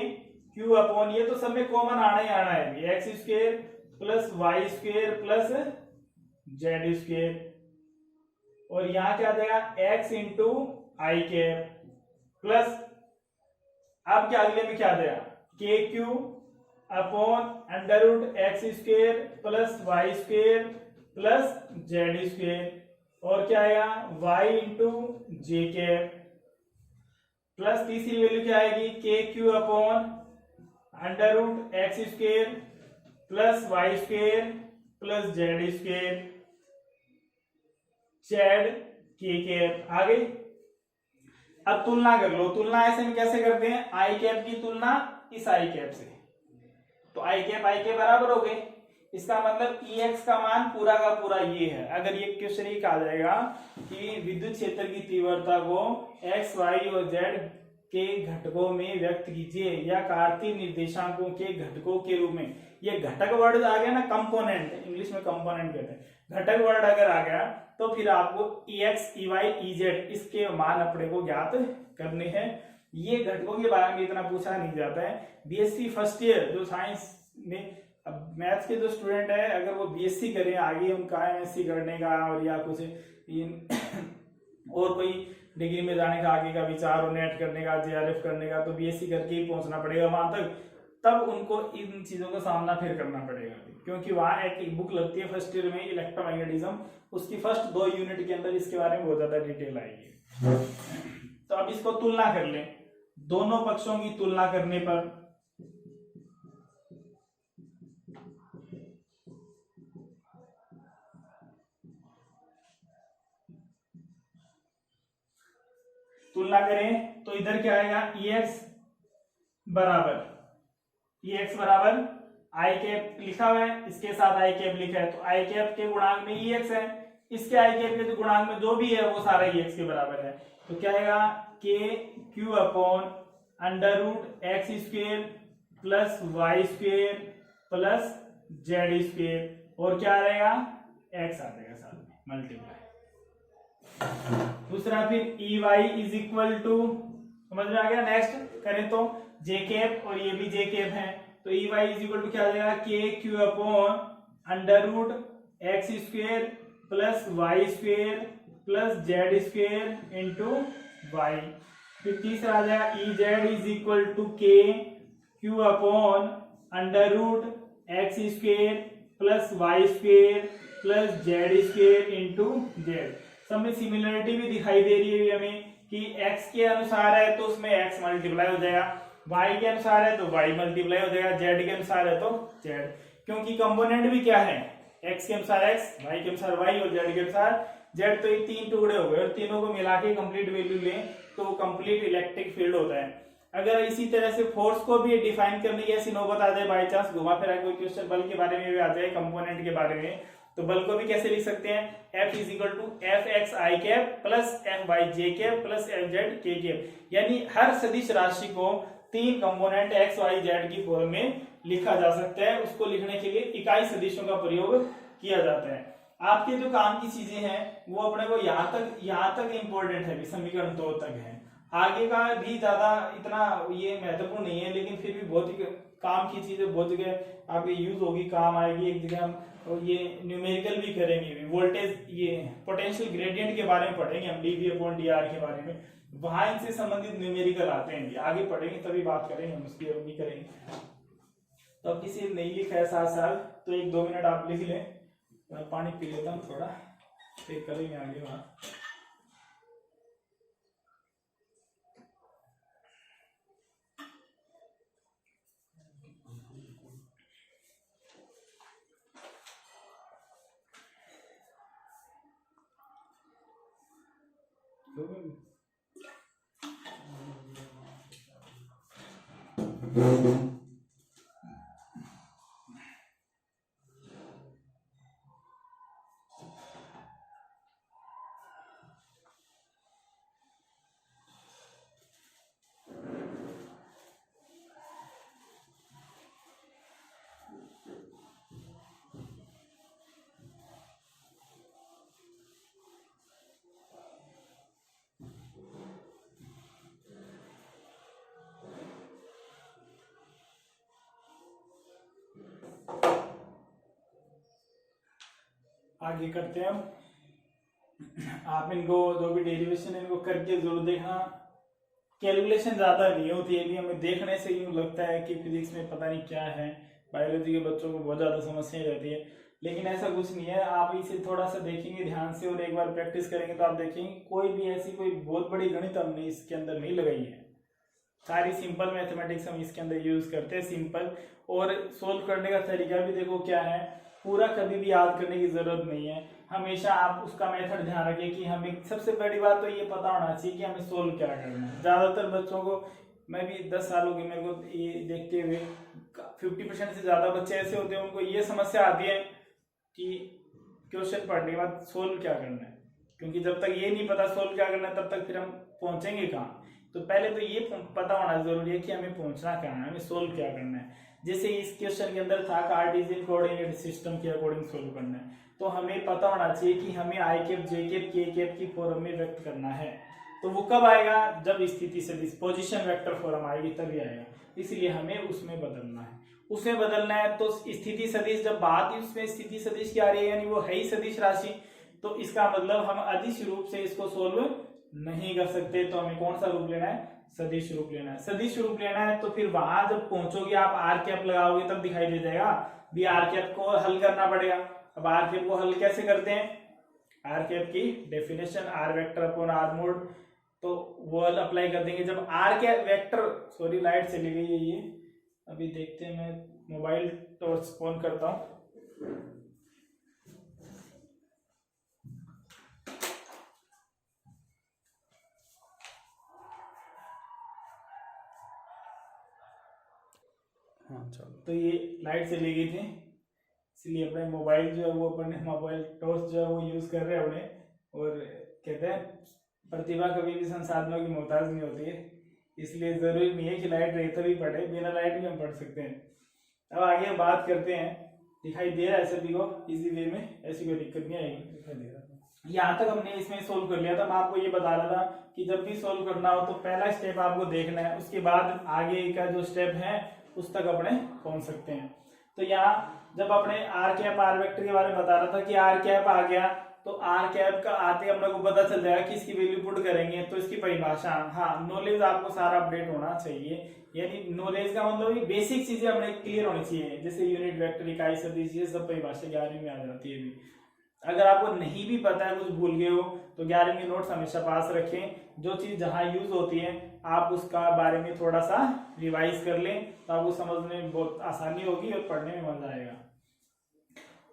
क्यू अपॉन, ये तो सब में कॉमन आना ही आना है, X square plus Y square plus Z square, और यहाँ क्या देगा X into I cap plus, अब क्या अगले में क्या देगा K Q upon under root X square plus Y square plus Z square, और क्या आएगा Y into J cap plus तीसरी वैल्यू क्या आएगी K Q upon under root X square plus Y square plus Z square Z K cap. आगे अब तुलना कर लो, तुलना ऐसे में कैसे करते हैं, आई कैप की तुलना इस आई कैप से, तो आई कैप बराबर हो गए, इसका मतलब ई एक्स का मान पूरा का पूरा ये है। अगर ये क्वेश्चन ये कहा जाएगा कि विद्युत क्षेत्र की तीव्रता को एक्स वाई और जेड के घटकों में व्यक्त कीजिए या कार्तीय निर्देशांकों के घटकों के रूप में, ये घटक वर्ड आ गया ना, कंपोनेंट, इंग्लिश में कंपोनेंट कहते हैं, घटक वर्ड अगर आ गया तो फिर आपको E X E Y E Z इसके मान अपने को ज्ञात करने हैं। ये घटकों के बारे में इतना पूछा नहीं जाता है। बीएससी फर्स्ट ईयर जो साइंस में, अब मैथ्स के जो स्टूडेंट है अगर वो बीएससी करें आगे उनका एमएससी करने का और या कुछ और कोई डिग्री में जाने का आगे का विचार और नेट करने का, जेआरएफ करने का, तो बीएससी करके ही पहुंचना पड़ेगा वहां तक, तब उनको इन चीजों का सामना फिर करना पड़ेगा, क्योंकि वहां एक बुक लगती है फर्स्ट ईयर में इलेक्ट्रोमैग्नेटिज्म, उसकी फर्स्ट 2 यूनिट के अंदर इसके बारे में बहुत ज्यादा डिटेल आएगी। तो अब इसको तुलना कर लें, दोनों पक्षों की तुलना करने पर तुलना करें तो इधर क्या आएगा, ई एक्स बराबर आई कैप लिखा हुआ है, इसके साथ आई कैप लिखा है, तो आई कैप के गुणांक में ई एक्स है, इसके आई कैप के गुणांक में जो भी है वो सारा ई एक्स के बराबर है। तो क्या आएगा K Q upon under root X square plus Y square plus Z square, और क्या रहेगा एक्स आ जाएगा साथ में मल्टीप्लाई। दूसरा फिर E Y is equal to, समझ में आ गया। नेक्स्ट करें तो जे कैप, और ये भी जे कैप है, तो E Y is equal to क्या आ जाएगा K Q upon under root X square plus Y square plus Z square into Y. फिर तीसरा आ जाएगा E Z is equal to K Q upon under root X square plus Y square plus Z square into Z. सब में similarity भी दिखाई दे रही है हमें कि x के अनुसार है तो उसमें x मल्टीप्लाई हो जाएगा, y के अनुसार है तो y मल्टीप्लाई हो जाएगा, z के अनुसार है तो z, क्योंकि कंपोनेंट भी क्या है x के अनुसार x, y के अनुसार y और z के अनुसार z। तो ये 3 टुकड़े हो गए और तीनों को मिला के कंप्लीट वैल्यू लें तो कंप्लीट इलेक्ट्रिक फील्ड होता है। अगर इसी तरह से फोर्स को भी डिफाइन करने की ऐसी नौबत आ जाए, बाई चांस घुमा फिरा कोई क्वेश्चन बल के बारे में भी आ जाए, कंपोनेंट के बारे में, तो बल को भी कैसे लिख सकते हैं, F is equal to F X I cap plus F Y J cap plus F Z K cap. यानी हर सदिश राशि को तीन कंपोनेंट एक्स वाई जेड की फॉर्म में लिखा जा सकता है। उसको लिखने के लिए इकाई सदिशों का प्रयोग किया जाता है। आपके जो काम की चीजें हैं वो अपने को यहाँ तक इम्पोर्टेंट है, समीकरण 2 तक है। आगे का भी ज्यादा इतना ये महत्वपूर्ण नहीं है, लेकिन फिर भी बहुत ही काम की चीजें बहुत जगह आपके यूज होगी, काम आएगी। एक जगह हम ये न्यूमेरिकल भी करेंगे, वोल्टेज ये पोटेंशियल ग्रेडियंट के बारे में पढ़ेंगे हम, dV/dr के बारे में, वहां इनसे संबंधित न्यूमेरिकल आते हैं। आगे पढ़ेंगे तभी बात करेंगे हम उसकी, अब नहीं करेंगे। तो अब किसी नहीं लिखा है साथ साथ तो 1-2 मिनट आप लिख लें। मैं पानी पी लेता हूँ थोड़ा, फिर करेंगे आगे वहां। आगे करते हैं हम। आप इनको जो भी डेरिवेशन इनको करके जरूर देखना। कैलकुलेशन ज्यादा नहीं होती है, भी हमें देखने से यूं लगता है कि फिजिक्स में पता नहीं क्या है, बायोलॉजी के बच्चों को बहुत ज्यादा समस्याएं रहती है, लेकिन ऐसा कुछ नहीं है। आप इसे थोड़ा सा देखेंगे ध्यान से और एक बार प्रैक्टिस करेंगे तो आप देखेंगे कोई भी ऐसी कोई बहुत बड़ी गणित हमने इसके अंदर नहीं लगाई है। सारी सिंपल मैथमेटिक्स हम इसके अंदर यूज करते हैं, सिंपल। और सोल्व करने का तरीका भी देखो क्या है, पूरा कभी भी याद करने की जरूरत नहीं है। हमेशा आप उसका मेथड ध्यान रखें कि हमें सबसे बड़ी बात तो ये पता होना चाहिए कि हमें सोल्व क्या करना है। ज्यादातर बच्चों को, मैं भी 10 साल हो गए मेरे को ये देखते हुए, 50% से ज्यादा बच्चे ऐसे होते हैं उनको ये समस्या आती है कि क्वेश्चन पढ़ने के बाद सोल्व क्या करना है, क्योंकि जब तक ये नहीं पता सोल्व क्या करना है तब तक फिर हम पहुंचेंगे कहाँ। तो पहले तो ये पता होना जरूरी है कि हमें पहुंचना कहाँ है, हमें सोल्व क्या करना है। जैसे इस क्वेश्चन के अंदर था कार्टेशियन कोऑर्डिनेट सिस्टम के अकॉर्डिंग सोल्व करना है, तो हमें पता होना चाहिए कि हमें आई कैप जे कैप के कैप की फॉर्म में व्यक्त करना है। तो वो कब आएगा, जब स्थिति सदिश पोजीशन वेक्टर फॉर्म आएगी तभी आएगा, इसलिए हमें उसमें बदलना है। उसमें बदलना है तो स्थिति सदिश, जब बात ही उसमें स्थिति सदिश की आ रही है यानी वो है ही सदिश राशि, तो इसका मतलब हम अदिश रूप से इसको सोल्व नहीं कर सकते। तो हमें कौन सा रूप लेना है, सदिश रूप लेना है। सदिश रूप लेना है तो फिर वहां जब पहुंचोगे आप आर कैप लगाओगे तब दिखाई दे जाएगा भी आर कैप को हल करना पड़ेगा। अब आर कैप को हल कैसे करते हैं, आर कैप की definition R vector upon R mod, तो वो हल अप्लाई कर देंगे जब R cap vector, sorry light चली गई है ये, अभी देखते हैं, मैं मोबाइल टॉर्च ऑन करता हूं। हाँ चलो, तो ये लाइट चली गई थी इसलिए अपने मोबाइल जो है वो अपने मोबाइल टॉर्च जो है वो यूज कर रहे हैं अपने। और कहते हैं प्रतिभा कभी भी संसाधनों की मोहताज नहीं होती है, इसलिए जरूरी नहीं है कि लाइट रही तभी पढ़े, बिना लाइट भी हम पढ़ सकते हैं। अब आगे बात करते हैं, दिखाई दे रहा है सभी को इजी वे में, ऐसी कोई दिक्कत नहीं आएगी, दिखाई दे रहा है। यहाँ तक हमने इसमें सोल्व कर लिया था। मैं आपको ये बता रहा था कि जब भी सोल्व करना हो तो पहला स्टेप आपको देखना है, उसके बाद आगे का जो स्टेप है उस तक अपने पहुंच सकते हैं। तो यहाँ जब अपने आर कैप आर वेक्टर के बारे में बता रहा था कि आर कैप आ गया, तो आर कैप का आते अपने को पता चल जाएगा कि इसकी वैल्यू पुट करेंगे तो इसकी परिभाषा, हाँ नॉलेज आपको सारा अपडेट होना चाहिए, यानी नॉलेज का मतलब ये बेसिक चीजें अपने क्लियर होनी चाहिए, जैसे यूनिट वेक्टर, इकाई सदिश, ये सब परिभाषा 11वीं में आ जाती है भी। अगर आपको नहीं भी पता है, कुछ भूल गए हो, तो 11वीं के नोट्स हमेशा पास रखें, जो चीज जहां यूज होती है आप उसका बारे में थोड़ा सा रिवाइज कर लें तो आपको समझने में बहुत आसानी होगी और पढ़ने में मजा आएगा।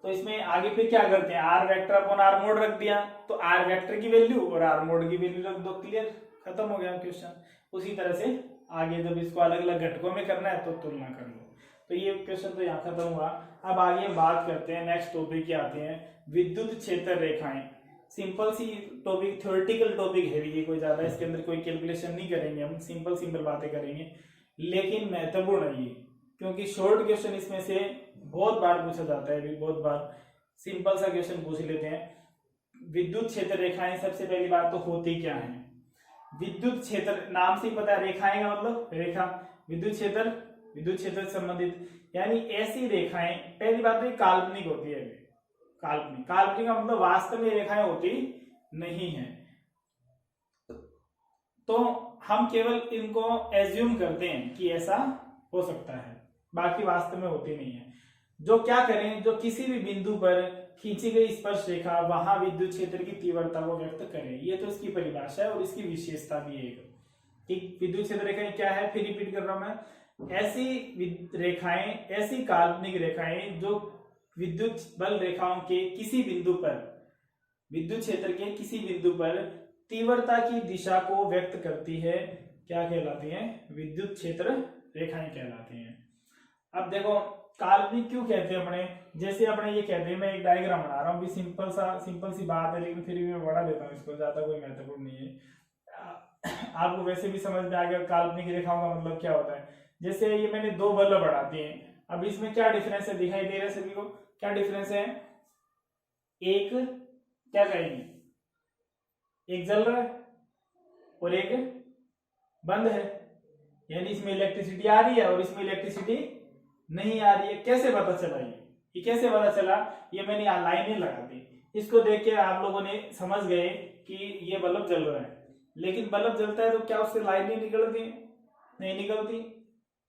तो इसमें आगे फिर क्या करते हैं, R vector upon R mod रख दिया, तो आर वेक्टर की वैल्यू और आर मोड की वैल्यू रख दो, क्लियर, खत्म हो गया क्वेश्चन। उसी तरह से आगे जब इसको अलग अलग घटकों में करना है तो तुलना कर लो। तो ये क्वेश्चन तो यहाँ खत्म हुआ। अब आगे बात करते हैं, नेक्स्ट टॉपिक के आते हैं विद्युत क्षेत्र रेखाएं। सिंपल सी टॉपिक, थ्योरेटिकल टॉपिक है ये, कोई ज्यादा इसके अंदर कोई कैलकुलेशन नहीं करेंगे हम, सिंपल बातें करेंगे। लेकिन महत्वपूर्ण है ये, क्योंकि शॉर्ट क्वेश्चन इसमें से बहुत बार पूछा जाता है, भी बहुत बार। सिंपल सा क्वेश्चन पूछ लेते हैं। विद्युत क्षेत्र रेखाएं, सबसे पहली बात तो होती क्या है? विद्युत क्षेत्र नाम से ही पता है, रेखाएं का मतलब रेखा, विद्युत क्षेत्र से संबंधित, यानी ऐसी रेखाएं, पहली बात तो ये काल्पनिक होती है। काल्पनिक का मतलब वास्तव में रेखाएं होती नहीं है, तो हम केवल इनको एज्यूम करते हैं कि ऐसा हो सकता है, बाकी वास्तव में होती नहीं है। जो क्या करें, जो किसी भी बिंदु पर खींची गई स्पर्श रेखा वहां विद्युत क्षेत्र की तीव्रता को व्यक्त करें, ये तो इसकी परिभाषा है और इसकी विशेषता भी है कि विद्युत क्षेत्र रेखाएं क्या है। फिर रिपीट कर रहा हूं मैं, ऐसी रेखाएं, ऐसी काल्पनिक रेखाएं जो विद्युत बल रेखाओं के किसी बिंदु पर, विद्युत क्षेत्र के किसी बिंदु पर तीव्रता की दिशा को व्यक्त करती है, क्या कहलाती हैं? विद्युत क्षेत्र रेखाएं कहलाती हैं। अब देखो काल्पनिक क्यों कहते हैं अपने, जैसे अपने ये कहते हैं, मैं एक डायग्राम बना रहा हूँ, सिंपल सी बात है, लेकिन फिर भी मैं बढ़ा देता हूँ इसको, ज्यादा कोई महत्वपूर्ण नहीं है। आपको वैसे भी समझ में आ गया काल्पनिक रेखाओं का मतलब क्या होता है। जैसे ये मैंने दो बल्ब बढ़ा दिए, अब इसमें क्या डिफरेंस है, दिखाई दे रहा है सभी को? क्या डिफरेंस है? एक क्या कहेंगे, एक जल रहा है और एक बंद है, यानी इसमें इलेक्ट्रिसिटी आ रही है और इसमें इलेक्ट्रिसिटी नहीं आ रही है। कैसे पता चला? ये कैसे पता चला? ये मैंने यहाँ लाइनें लगा दी, इसको देख के आप लोगों ने समझ गए कि ये बल्ब जल रहा है। लेकिन बल्ब जलता है तो क्या उससे लाइनें निकलती? नहीं निकलती।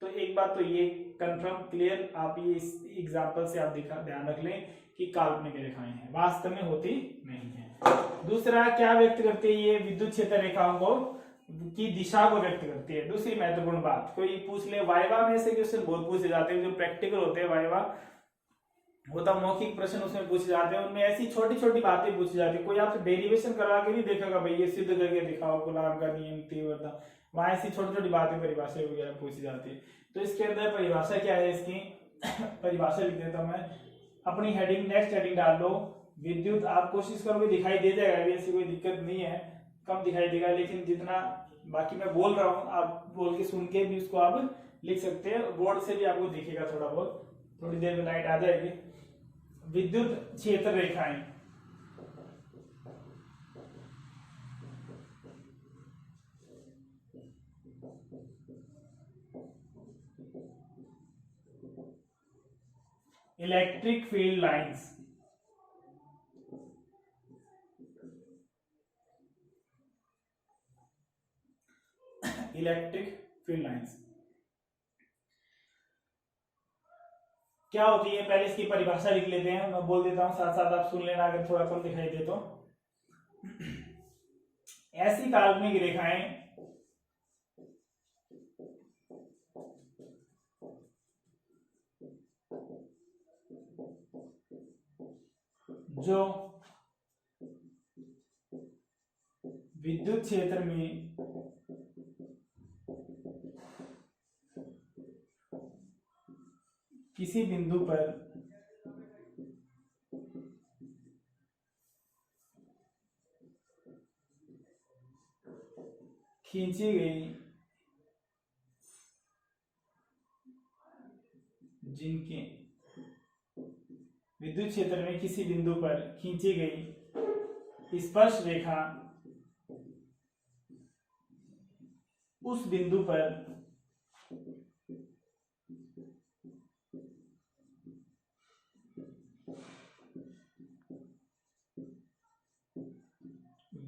तो एक बात तो ये कंफर्म क्लियर, आप ये इस एग्जांपल से आप ध्यान रख लें कि काल्पनिक रेखाएं हैं, वास्तव में होती नहीं है। दूसरा क्या व्यक्त करती है ये? विद्युत क्षेत्र रेखाओं को की दिशा को व्यक्त करती है। दूसरी महत्वपूर्ण बात, कोई पूछ ले, वाइवा में से क्वेश्चन बहुत पूछे जाते हैं, जो प्रैक्टिकल होते हैं, वाइवा होता मौखिक प्रश्न उसमें पूछे जाते हैं, उनमें ऐसी छोटी छोटी बातें पूछी जाती है। कोई आपसे डेरिवेशन करवा के नहीं देखेगा भाई ये सिद्ध करके दिखाओ कूलॉम का नियम, तीव्रता, वहां ऐसी छोटी छोटी बातें, परिभाषा वगैरह पूछी जाती है। तो इसके अंदर परिभाषा क्या है इसकी? परिभाषा लिख देता हूं मैं, अपनी हेडिंग, नेक्स्ट हेडिंग डाल लो विद्युत। आप कोशिश करोगे दिखाई दे जाएगा, ऐसी कोई दिक्कत नहीं है, कम दिखाई देगा, लेकिन जितना बाकी मैं बोल रहा हूँ आप बोल के सुन के भी उसको आप लिख सकते हैं, बोर्ड से भी आपको दिखेगा थोड़ा बहुत, थोड़ी देर में लाइट आ जाएगी। विद्युत क्षेत्र रेखाएं, electric field lines, electric field lines क्या होती है? पहले इसकी परिभाषा लिख लेते हैं, मैं बोल देता हूं, साथ साथ आप सुन लेना अगर थोड़ा कम दिखाई दे तो। ऐसी काल्पनिक रेखाएं जो विद्युत क्षेत्र में किसी बिंदु पर खींची गई, जिनके विद्युत क्षेत्र में किसी बिंदु पर खींची गई स्पर्श रेखा उस बिंदु पर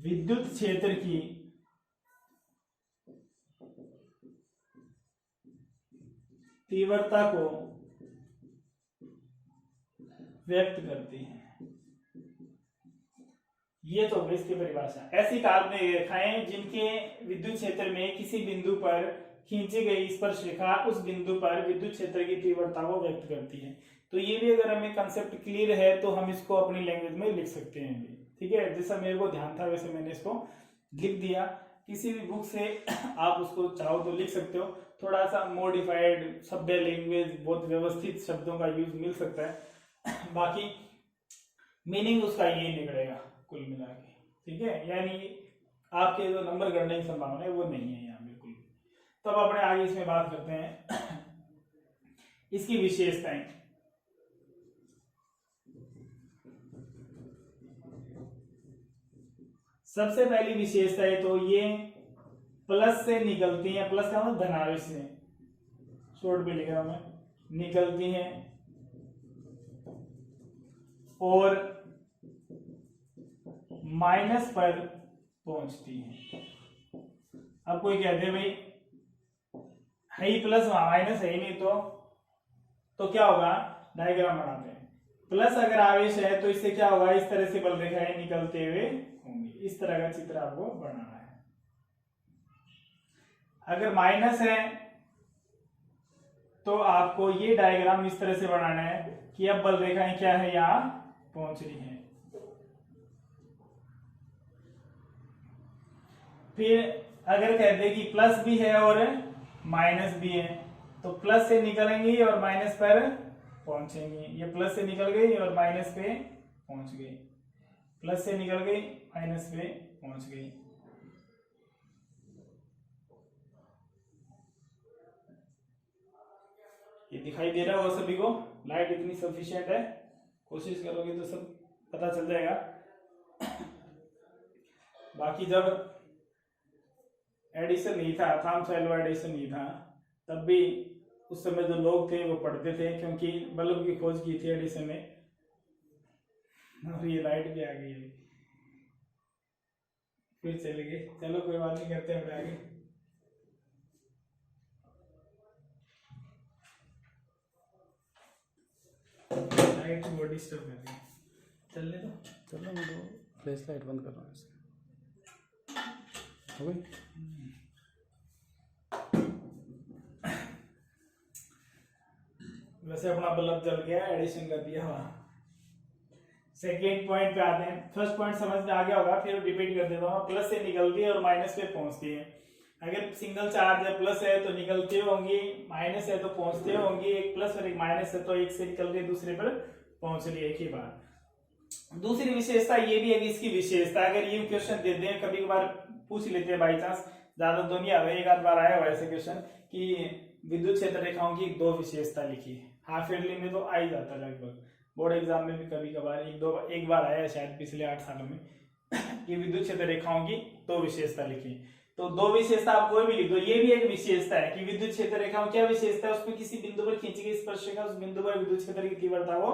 विद्युत क्षेत्र की तीव्रता को व्यक्त करती है। ये तो इसकी परिभाषा। ऐसी काल्पनिक रेखाएं जिनके विद्युत क्षेत्र में किसी बिंदु पर खींची गई स्पर्श रेखा उस बिंदु पर विद्युत क्षेत्र की तीव्रता को व्यक्त करती है। तो ये भी अगर हमें कंसेप्ट क्लियर है तो हम इसको अपनी लैंग्वेज में लिख सकते हैं। ठीक है, जैसा मेरे को ध्यान था वैसे मैंने इसको लिख दिया। किसी भी बुक से आप उसको चाहो तो लिख सकते हो, थोड़ा सा मॉडिफाइड शब्द लैंग्वेज, बहुत व्यवस्थित शब्दों का यूज मिल सकता है, बाकी मीनिंग उसका ये निकलेगा कुल मिला के। ठीक है, यानी आपके जो नंबर करने की संभावना है वो नहीं है यहाँ बिल्कुल। तब अपने आगे इसमें बात करते हैं इसकी विशेषताएं। सबसे पहली विशेषता है तो ये प्लस से निकलती हैं, प्लस का मतलब धनावेश से, शॉर्ट पे लिख रहा हूं मैं, निकलती हैं और माइनस पर पहुंचती हैं। अब कोई कहते हैं भाई है ही प्लस वहां माइनस है ही नहीं, तो क्या होगा, डायग्राम बनाते हैं। प्लस अगर आवेश है तो इससे क्या होगा, इस तरह से बल रेखाएं निकलते हुए होंगी। इस तरह का चित्र आपको बनाना है। अगर माइनस है तो आपको ये डायग्राम इस तरह से बनाना है कि अब बल रेखाएं क्या है, यहां पहुंच रही हैं। फिर अगर कहते कि प्लस भी है और माइनस भी है, तो प्लस से निकलेंगी और माइनस पर पहुंचेंगी। ये प्लस से निकल गई और माइनस पे पहुंच गई, प्लस से निकल गई माइनस पे पहुंच गई। ये दिखाई दे रहा होगा सभी को, लाइट इतनी सफिशिएंट है, कोशिश करोगे तो सब पता चल जाएगा। बाकी जब एडिशन नहीं था, थॉमस एल्वा एडिशन नहीं था, तब भी उस समय जो लोग थे वो पढ़ते थे, क्योंकि बल्ब की खोज की थी एडिसन ने। और ये लाइट भी आ गई है, फिर चले गए। चलो कोई बात नहीं, करते हैं आगे। लाइट बहुत डिस्टर्ब कर रही है, चलने दो। चलो मैं तो फ्लैश लाइट बंद कर रहा हूँ इससे। हो गई? वैसे अपना बल्ब जल गया, एडिशन कर दिया वहां। सेकेंड पॉइंट पे आते हैं। फर्स्ट पॉइंट समझ में आ गया होगा, फिर रिपीट कर देता हूँ। प्लस से निकलती है और माइनस पे पहुंचती है। अगर सिंगल चार्ज है, प्लस है तो निकलती होंगी, माइनस है तो पहुंचते होंगी। एक प्लस और एक माइनस है तो एक से निकल के दूसरे पर पहुंच रही है एक ही बार। दूसरी विशेषता ये भी है कि इसकी विशेषता, अगर ये क्वेश्चन देते हैं, कभी कभार पूछ लेते हैं बाई चांस, ज्यादा तो नहीं आ रहा, एक आध बार आया हुआ ऐसे क्वेश्चन कि विद्युत क्षेत्र रेखाओं की दो विशेषता लिखी है। हाफ ईयरली में तो आ ही जाता है लगभग, बोर्ड एग्जाम में भी कभी कभार एक बार आया है शायद पिछले 8 सालों में कि विद्युत क्षेत्र रेखाओं की दो विशेषता लिखी। तो दो विशेषता आप कोई भी लिख दो, ये भी एक विशेषता है कि विद्युत क्षेत्र रेखाओं क्या विशेषता है, उसमें किसी बिंदु पर खींची गई स्पर्शरेखा उस बिंदु पर विद्युत क्षेत्र की तीव्रता को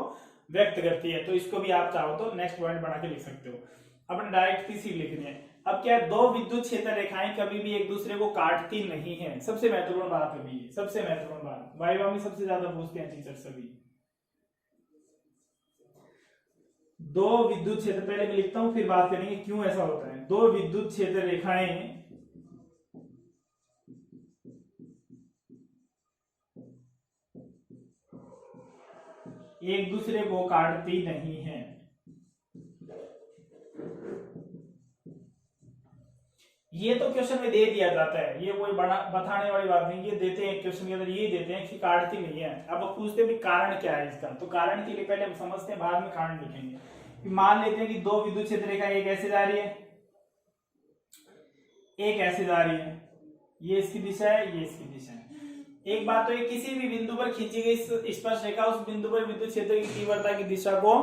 व्यक्त करती है। तो इसको भी आप चाहो तो नेक्स्ट पॉइंट बना के लिख सकते हो। अपने डायरेक्ट तीसरी लिखनी है। अब क्या है, दो विद्युत क्षेत्र रेखाएं कभी भी एक दूसरे को काटती नहीं है। सबसे महत्वपूर्ण बात है ये, सबसे महत्वपूर्ण बात, वाइवा में सबसे ज्यादा पूछते हैं टीचर सभी। दो विद्युत क्षेत्र, पहले मैं लिखता हूं फिर बात करेंगे क्यों ऐसा होता है। दो विद्युत क्षेत्र रेखाएं एक दूसरे को काटती नहीं है। ये तो क्वेश्चन में दे दिया जाता है, ये कोई बड़ा बताने वाली बात नहीं, ये देते हैं क्वेश्चन के अंदर, ये देते हैं कि काटती नहीं है। अब पूछते हैं कारण क्या है इसका, तो कारण के लिए पहले हम समझते हैं, बाद में कारण लिखेंगे। कि मान लेते हैं कि दो विद्युत क्षेत्र रेखा, एक ऐसे जा रही है, एक ऐसे जा रही है, ये इसकी दिशा है, ये इसकी दिशा है। एक बात तो ये, किसी भी बिंदु पर खींची गई स्पर्श रेखा उस बिंदु पर विद्युत क्षेत्र की तीव्रता की दिशा को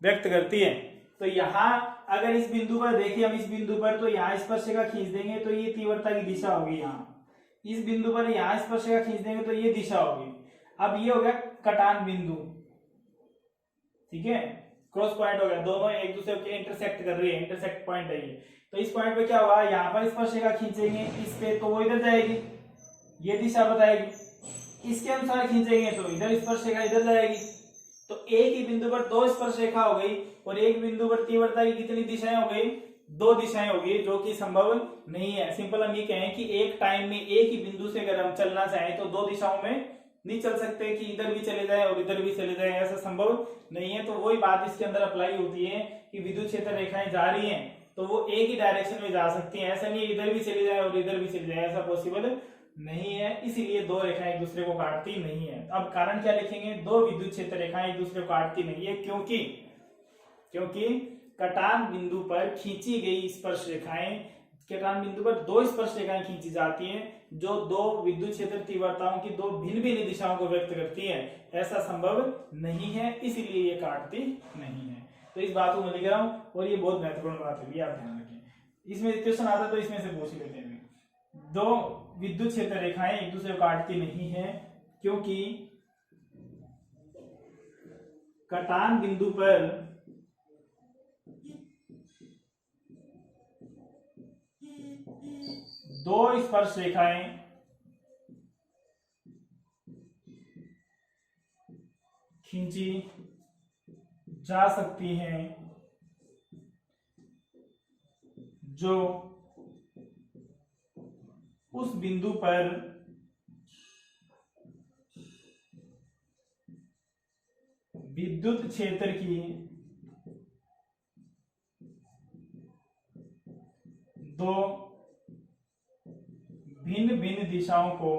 व्यक्त करती है। तो यहाँ अगर इस बिंदु पर देखिए, हम इस बिंदु पर, तो यहाँ स्पर्शरेखा खींच देंगे तो ये तीव्रता की दिशा होगी। यहाँ इस बिंदु पर यहाँ स्पर्शरेखा खींच देंगे तो ये दिशा होगी। अब ये हो गया कटान बिंदु, ठीक है, क्रॉस पॉइंट हो गया, दोनों एक दूसरे के इंटरसेक्ट कर रही है, इंटरसेक्ट पॉइंट है ये। तो इस पॉइंट पे क्या होगा, यहाँ पर स्पर्शरेखा खींचेंगे इस पे तो वो इधर जाएगी, ये दिशा बताएगी। इसके अनुसार खींचेंगे तो इधर स्पर्शरेखा इधर जाएगी। तो एक ही बिंदु पर दो स्पर्शरेखा हो गई और एक बिंदु पर तीव्रता की कितनी दिशाएं हो गई, दो दिशाएं हो गई, जो कि संभव नहीं है। सिंपल हम ये कहें कि एक टाइम में एक ही बिंदु से अगर हम चलना चाहें तो दो दिशाओं में नहीं चल सकते कि इधर भी चले जाए और इधर भी चले जाए, ऐसा संभव नहीं है। तो वही बात इसके अंदर अप्लाई होती है कि विद्युत क्षेत्र रेखाएं जा रही हैं तो वो एक ही डायरेक्शन में जा सकती हैं, ऐसा नहीं इधर भी चली जाए और इधर भी चली जाए, ऐसा पॉसिबल नहीं है। इसीलिए दो रेखाएं एक दूसरे को काटती नहीं है। अब कारण क्या लिखेंगे, दो विद्युत क्षेत्र रेखाएं एक दूसरे को काटती नहीं है क्योंकि कटान बिंदु पर खींची गई स्पर्श रेखाएं, कटान बिंदु पर दो स्पर्श रेखाएं खींची जाती हैं जो दो विद्युत क्षेत्र तीव्रताओं की दो भिन्न भिन्न दिशाओं को व्यक्त करती है, ऐसा संभव नहीं है, इसलिए ये काटती नहीं है। तो इस बात को मैं लिख रहा हूं और ये बहुत महत्वपूर्ण बात है, आप ध्यान रखें। इसमें क्वेश्चन आता तो इसमें से पूछ लेते हैं। दो विद्युत क्षेत्र रेखाएं एक दूसरे को काटती नहीं है क्योंकि कटान बिंदु पर दो स्पर्श रेखाएं खींची जा सकती हैं जो उस बिंदु पर विद्युत क्षेत्र की दो भिन्न भिन्न दिशाओं को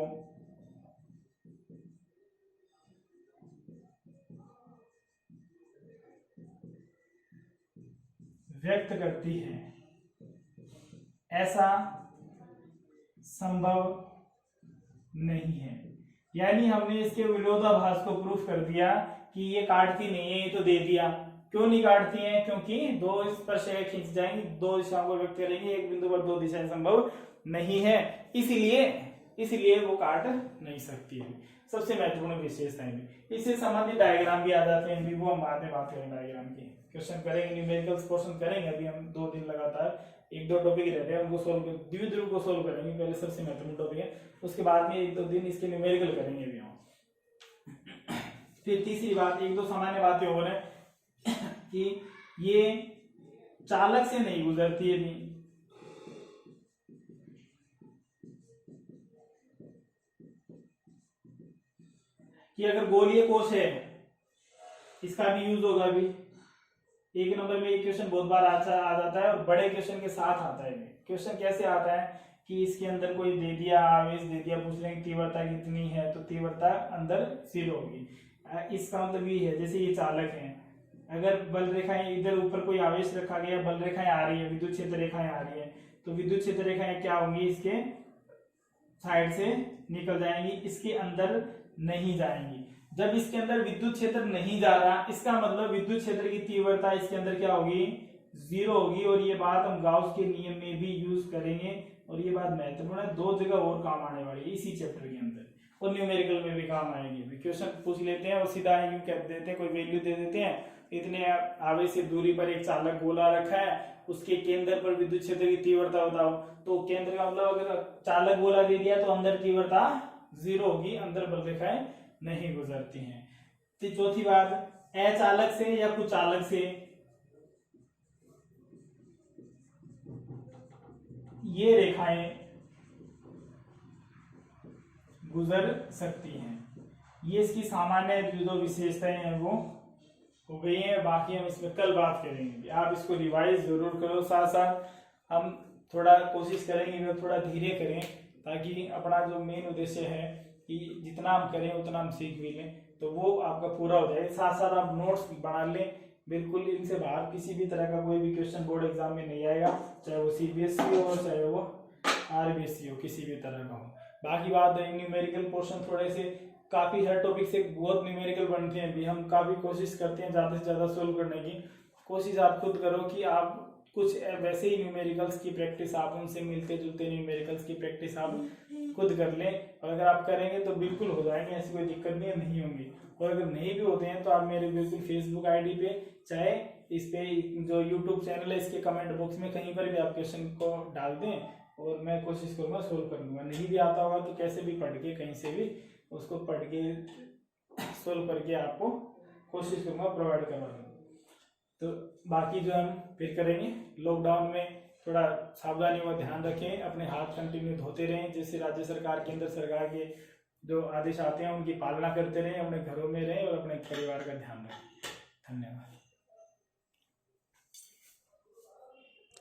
व्यक्त करती है, ऐसा संभव नहीं है। यानी हमने इसके विरोधाभास को प्रूफ कर दिया कि ये काटती नहीं है, ये तो दे दिया। क्यों नहीं काटती हैं? क्योंकि दो स्पर्श रेखाएं खींच जाएंगी, दो दिशाओं को व्यक्त करेंगे, एक बिंदु पर दो दिशाएं संभव नहीं है, इसलिए वो काट नहीं सकती है। सबसे महत्वपूर्ण विशेषताएं भी, इससे संबंधित डायग्राम भी आ जाते हैं, वो हम बाद में बात करेंगे। डायग्राम की क्वेश्चन करेंगे, न्यूमेरिकल्स पोर्शन करेंगे। अभी हम 2 दिन लगातार 1-2 टॉपिक रहते हैं, उनको सोल्व द्विध्रुव को सोल्व करेंगे। पहले सबसे महत्वपूर्ण टॉपिक है, उसके बाद में 1-2 दिन इसके न्यूमेरिकल करेंगे भी हम। फिर तीसरी बात, 1-2 सामान्य बातें और है कि ये चालक से नहीं गुजरती है भी, कि अगर गोलीय कोश है इसका भी यूज होगा भी। 1 नंबर में एक क्वेश्चन बहुत बार आ जाता है और बड़े क्वेश्चन के साथ आता है। क्वेश्चन कैसे आता है कि इसके अंदर कोई दे दिया, आवेश दे दिया, पूछ लेंगे तीव्रता कितनी है, तो तीव्रता अंदर 0 होगी। इसका मतलब ये है, जैसे ये चालक है, अगर बल रेखाएं इधर ऊपर कोई आवेश रखा गया, बल रेखाएं आ रही है, विद्युत क्षेत्र रेखाएं आ रही है, तो विद्युत क्षेत्र रेखाएं क्या होंगी, इसके साइड से निकल जाएंगी, इसके अंदर नहीं जाएंगी। जब इसके अंदर विद्युत क्षेत्र नहीं जा रहा, इसका मतलब विद्युत क्षेत्र की तीव्रता इसके अंदर क्या होगी, 0 होगी। और ये बात हम गाउस के नियम में भी यूज करेंगे, और ये बात महत्वपूर्ण है, 2 जगह और काम आने वाली है इसी चैप्टर के अंदर, और न्यूमेरिकल में भी काम आएंगे। क्वेश्चन पूछ लेते हैं और सीधा यूं कह देते हैं, कोई वैल्यू दे देते हैं, इतने आवेश से दूरी पर एक चालक गोला रखा है, उसके केंद्र पर विद्युत क्षेत्र की तीव्रता बताओ। तो केंद्र का मतलब अगर चालक गोला दे दिया तो अंदर तीव्रता 0 होगी, अंदर बल रेखाएं नहीं गुजरती हैं। तो चौथी बात, अचालक से या कुचालक से ये रेखाएं गुजर सकती हैं। ये इसकी सामान्य जो विशेषताएं हैं वो हो गई हैं, बाकी हम इसमें कल बात करेंगे। आप इसको रिवाइज जरूर करो, साथ साथ हम थोड़ा कोशिश करेंगे थोड़ा धीरे करें, ताकि अपना जो मेन उद्देश्य है कि जितना हम करें उतना हम सीख भी लें, तो वो आपका पूरा हो जाए। साथ साथ आप नोट्स बना लें, बिल्कुल इनसे बाहर किसी भी तरह का कोई भी क्वेश्चन बोर्ड एग्जाम में नहीं आएगा, चाहे वो CBSE हो चाहे वो RBSE हो, किसी भी तरह का हो। बाकी बात है न्यूमेरिकल पोर्शन थोड़े से काफी हर टॉपिक से बहुत न्यूमेरिकल बनते हैं भी, हम काफी कोशिश करते हैं ज्यादा से ज्यादा सोल्व करने की। कोशिश आप खुद करो कि आप कुछ वैसे ही न्यूमेरिकल्स की प्रैक्टिस आप उनसे मिलते जुलते न्यूमेरिकल्स की प्रैक्टिस आप खुद कर लें, और अगर आप करेंगे तो बिल्कुल हो जाएंगे, ऐसी कोई दिक्कत नहीं होंगी। और अगर नहीं भी होते हैं तो आप मेरे बिल्कुल फेसबुक ID पे, चाहे इस पे जो यूट्यूब चैनल है इसके कमेंट बॉक्स में कहीं पर भी आप क्वेश्चन को डाल दें, और मैं कोशिश करूंगा सोल्व कर लूंगा। नहीं भी आता होगा तो कैसे भी पढ़ के, कहीं से भी उसको पढ़ के सोल्व करके आपको कोशिश करूंगा प्रोवाइड करवा दूँ। तो बाकी जो हम फिर करेंगे, लॉकडाउन में थोड़ा सावधानी व ध्यान रखें, अपने हाथ कंटिन्यू धोते रहें, जैसे राज्य सरकार, केंद्र सरकार के जो आदेश आते हैं उनकी पालना करते रहें, अपने घरों में रहें और अपने परिवार का ध्यान रखें।